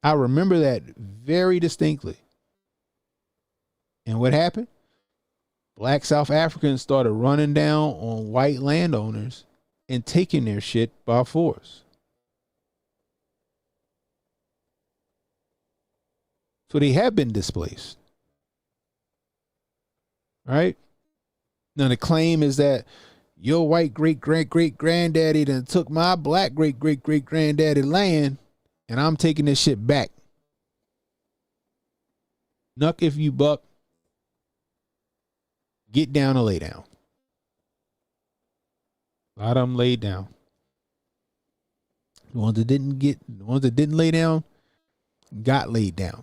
I remember that very distinctly. And what happened? Black South Africans started running down on white landowners and taking their shit by force. So they have been displaced. Right? Now the claim is that your white great-great-great-granddaddy done took my black great-great-great-granddaddy land and I'm taking this shit back. Nuck if you buck. Get down or lay down. A lot of them laid down. The ones that didn't lay down got laid down.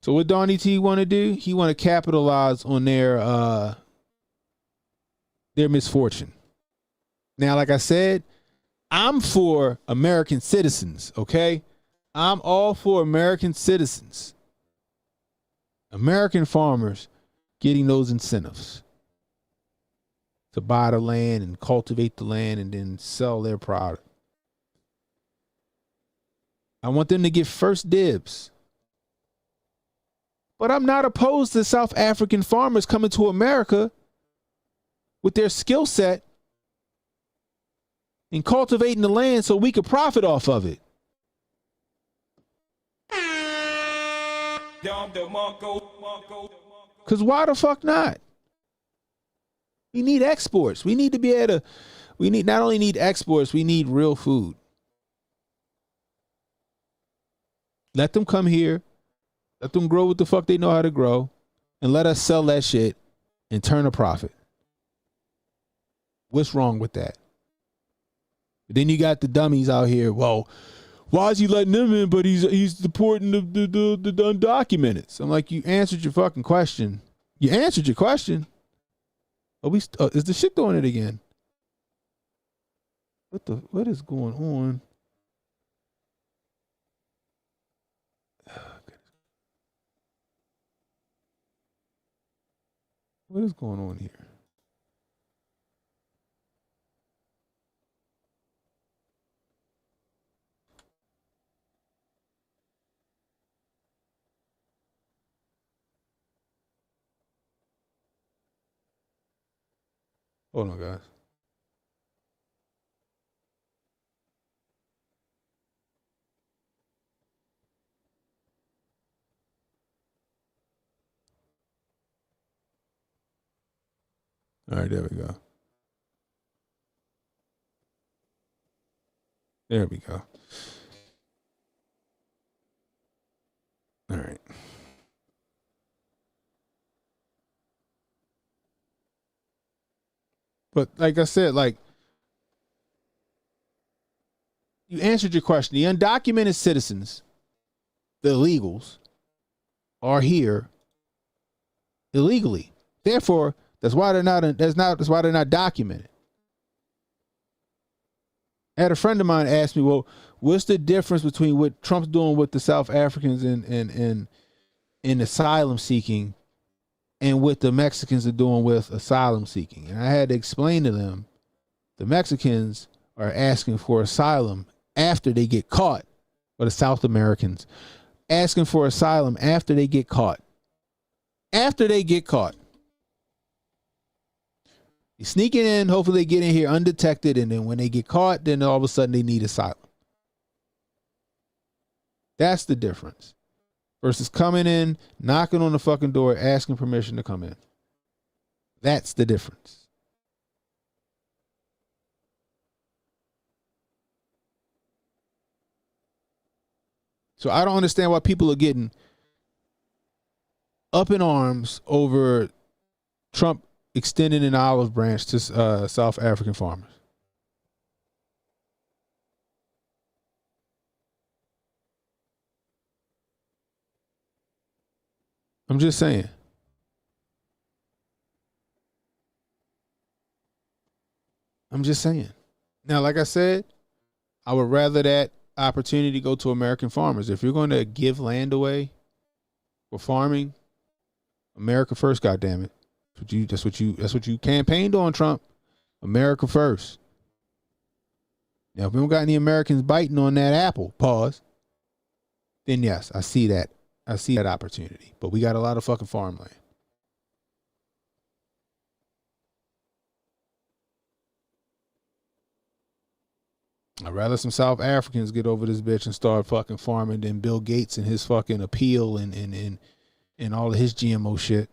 So what Donnie T want to do? He want to capitalize on their misfortune. Now, like I said, I'm for American citizens, okay? I'm all for American citizens. American farmers getting those incentives to buy the land and cultivate the land and then sell their product. I want them to get first dibs. But I'm not opposed to South African farmers coming to America with their skill set and cultivating the land so we could profit off of it. Because why the fuck not? We need exports. We need to be able to, not only need exports, we need real food. Let them come here. Let them grow what the fuck they know how to grow. And let us sell that shit and turn a profit. What's wrong with that? But then you got the dummies out here. Well, why is he letting them in, but he's deporting the undocumented? So I'm like, you answered your fucking question. You answered your question. Is the shit doing it again? What is going on? What is going on here? Hold on, guys. All right, there we go. There we go. All right. But like I said, like, you answered your question. The undocumented citizens, the illegals, are here illegally. Therefore, that's why they're not documented. I had a friend of mine ask me, well, what's the difference between what Trump's doing with the South Africans in asylum seeking and what the Mexicans are doing with asylum seeking? And I had to explain to them, the Mexicans are asking for asylum after they get caught, or the South Americans asking for asylum after they get caught. After they get caught. You're sneaking in, hopefully they get in here undetected, and then when they get caught, then all of a sudden they need asylum. That's the difference. Versus coming in, knocking on the fucking door, asking permission to come in. That's the difference. So I don't understand why people are getting up in arms over Trump extending an olive branch to South African farmers. I'm just saying. Now, like I said, I would rather that opportunity go to American farmers. If you're going to give land away for farming, America first, goddammit. That's what you campaigned on, Trump. America first. Now, if we don't got any Americans biting on that apple, pause, then yes, I see that. I see that opportunity. But we got a lot of fucking farmland. I'd rather some South Africans get over this bitch and start fucking farming than Bill Gates and his fucking appeal and all of his GMO shit.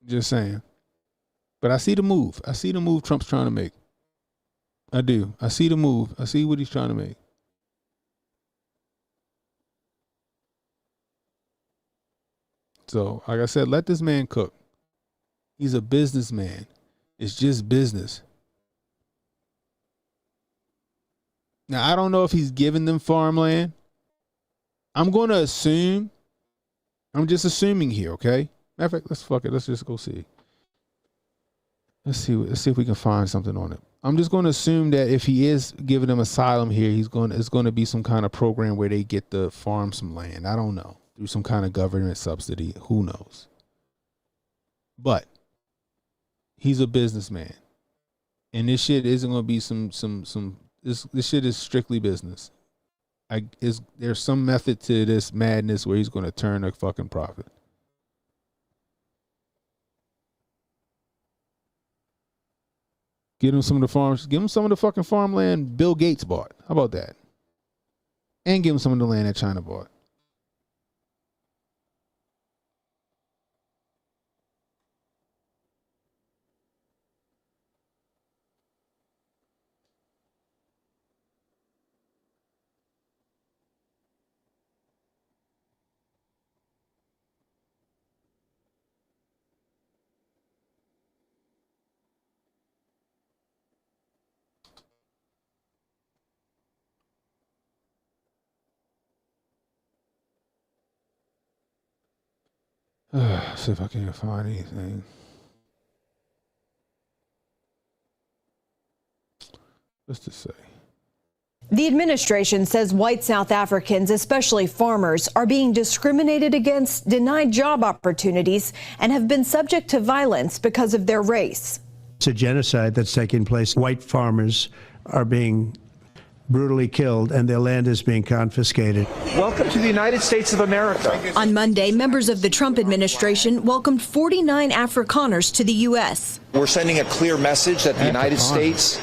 Just saying. But I see the move. I see the move Trump's trying to make. I do. I see the move. I see what he's trying to make. So, like I said, let this man cook. He's a businessman. It's just business. Now, I don't know if he's giving them farmland. I'm going to assume. I'm just assuming here, okay? Matter of fact, let's fuck it. Let's just go see. Let's see if we can find something on it. I'm just going to assume that if he is giving them asylum here, it's going to be some kind of program where they get to farm some land. I don't know. Through some kind of government subsidy. Who knows? But he's a businessman. And this shit isn't going to be this shit is strictly business. There's some method to this madness where he's going to turn a fucking profit. Give him some of the farms. Give him some of the fucking farmland Bill Gates bought. How about that? And give him some of the land that China bought. See if I can find anything. What's to say? The administration says white South Africans, especially farmers, are being discriminated against, denied job opportunities, and have been subject to violence because of their race. It's a genocide that's taking place. White farmers are being brutally killed and their land is being confiscated. Welcome to the United States of America. On Monday, members of the Trump administration welcomed 49 Afrikaners to the U.S. We're sending a clear message that the United States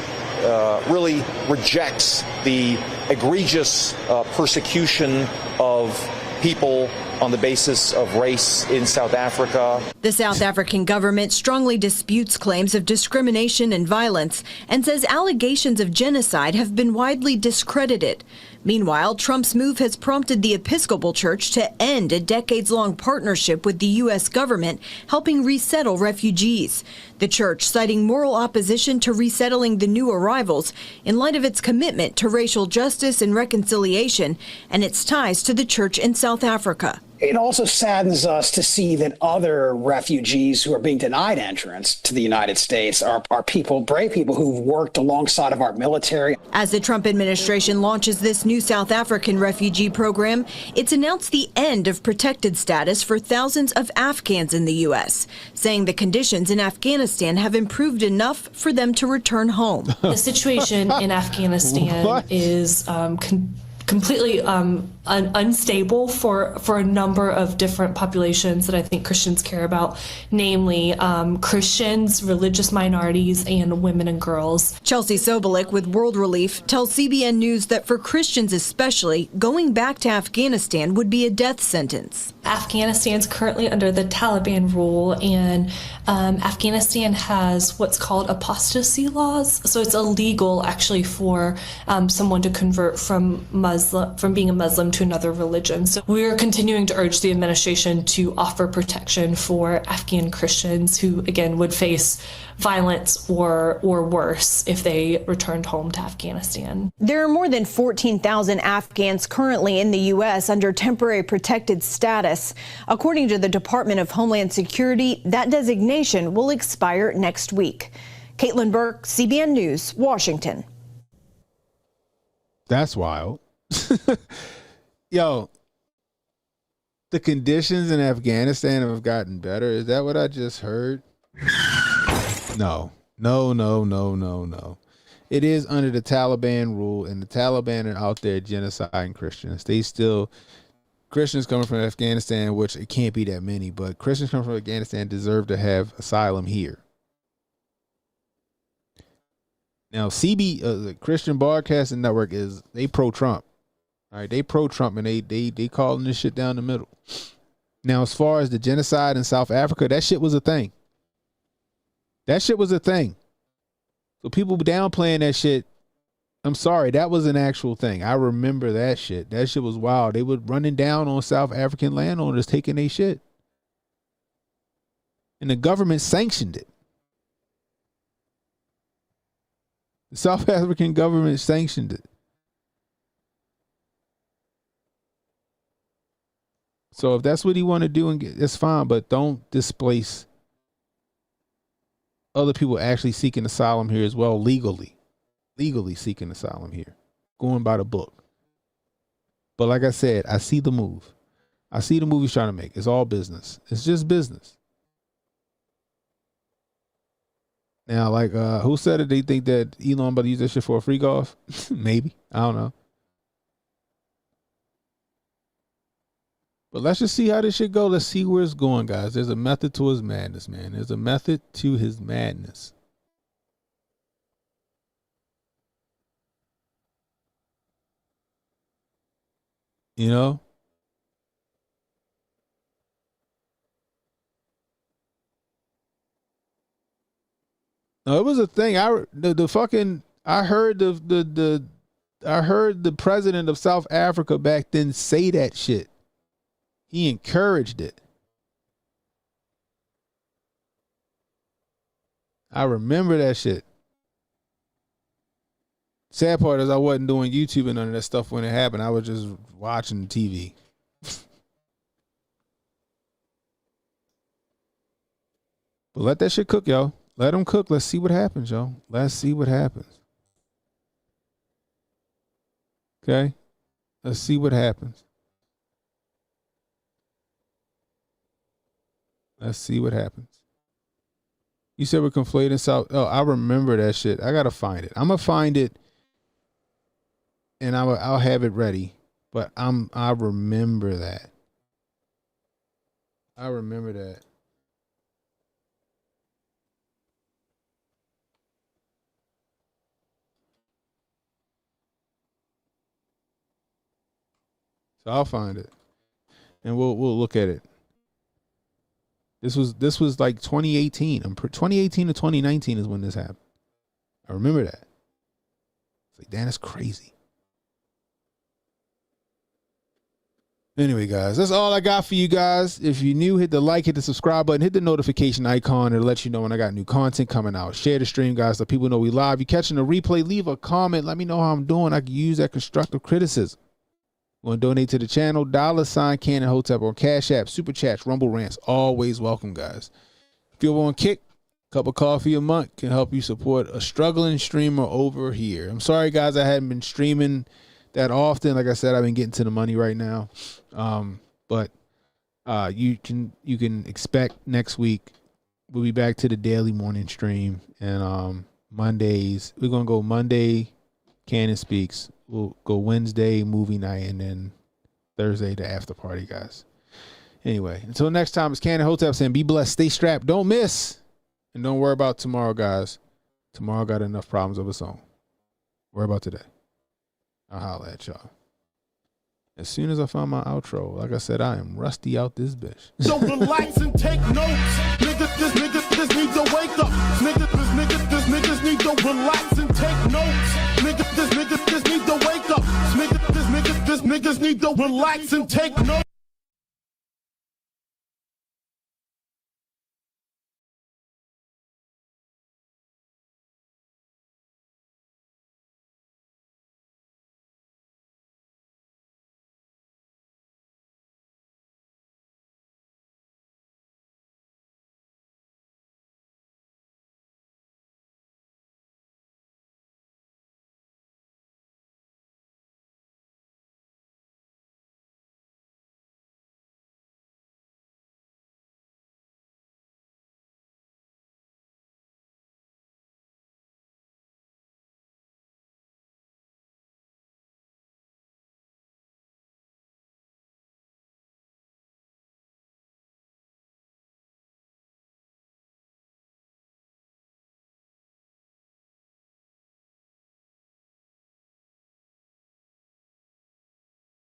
really rejects the egregious persecution of people on the basis of race in South Africa. The South African government strongly disputes claims of discrimination and violence and says allegations of genocide have been widely discredited. Meanwhile, Trump's move has prompted the Episcopal Church to end a decades-long partnership with the U.S. government helping resettle refugees. The church citing moral opposition to resettling the new arrivals in light of its commitment to racial justice and reconciliation and its ties to the church in South Africa. It also saddens us to see that other refugees who are being denied entrance to the United States are people, brave people who've worked alongside of our military. As the Trump administration launches this new South African refugee program, it's announced the end of protected status for thousands of Afghans in the U.S., saying the conditions in Afghanistan have improved enough for them to return home. The situation in Afghanistan is completely unstable for a number of different populations that I think Christians care about, namely Christians, religious minorities, and women and girls. Chelsea Sobolik with World Relief tells CBN News that for Christians especially, going back to Afghanistan would be a death sentence. Afghanistan's currently under the Taliban rule, and Afghanistan has what's called apostasy laws. So it's illegal actually for someone to convert from being a Muslim to another religion. So we're continuing to urge the administration to offer protection for Afghan Christians who, again, would face violence or worse if they returned home to Afghanistan. There are more than 14,000 Afghans currently in the U.S. under temporary protected status. According to the Department of Homeland Security, that designation will expire next week. Caitlin Burke, CBN News, Washington. That's wild. Yo, the conditions in Afghanistan have gotten better. Is that what I just heard? No. It is under the Taliban rule, and the Taliban are out there genociding Christians. Christians coming from Afghanistan, which it can't be that many, but Christians coming from Afghanistan deserve to have asylum here. Now, the Christian Broadcasting Network they pro-Trump. All right, they pro-Trump, and they calling this shit down the middle. Now, as far as the genocide in South Africa, that shit was a thing. So people downplaying that shit, I'm sorry, that was an actual thing. I remember that shit. That shit was wild. They were running down on South African landowners taking their shit. And the government sanctioned it. The South African government sanctioned it. So if that's what he want to do, that's fine, but don't displace other people actually seeking asylum here as well, legally seeking asylum here, going by the book. But like I said, I see the move. I see the move he's trying to make. It's all business. It's just business. Now, like, who said it? They think that Elon about to use that shit for a freak off? Maybe. I don't know. But let's just see how this shit go. Let's see where it's going, guys. There's a method to his madness, man. There's a method to his madness. You know? No, it was a thing. I heard the president of South Africa back then say that shit. He encouraged it. I remember that shit. Sad part is I wasn't doing YouTube and none of that stuff when it happened. I was just watching TV. But let that shit cook, yo. Let them cook. Let's see what happens, yo. Let's see what happens. Okay? Let's see what happens. Let's see what happens. You said we're conflating South. Oh, I remember that shit. I gotta find it. I'm gonna find it, and I'll have it ready. But I remember that. I remember that. So I'll find it, and we'll look at it. This was like 2018. 2018 to 2019 is when this happened. I remember that. It's like, damn, that's crazy. Anyway, guys, that's all I got for you guys. If you're new, hit the like, hit the subscribe button, hit the notification icon. It'll let you know when I got new content coming out. Share the stream, guys, so people know we live. You catching the replay, leave a comment. Let me know how I'm doing. I can use that constructive criticism. Want to donate to the channel? $, Cannon Hotep on Cash App, Super Chats, Rumble Rants. Always welcome, guys. If you want to kick, a cup of coffee a month can help you support a struggling streamer over here. I'm sorry, guys, I hadn't been streaming that often. Like I said, I've been getting to the money right now. But you can expect next week we'll be back to the daily morning stream. And Mondays, we're going to go Monday, Cannon Speaks. We'll go Wednesday, movie night, and then Thursday, the after party, guys. Anyway, until next time, it's Cannon Hotep saying be blessed, stay strapped, don't miss, and don't worry about tomorrow, guys. Tomorrow got enough problems of its own. Worry about today. I'll holler at y'all. As soon as I find my outro, like I said, I am rusty out this bitch. So relax and take notes. Niggas need to wake up. Niggas need to relax and take notes. Niggas need to wake up. Niggas need to relax and take notes.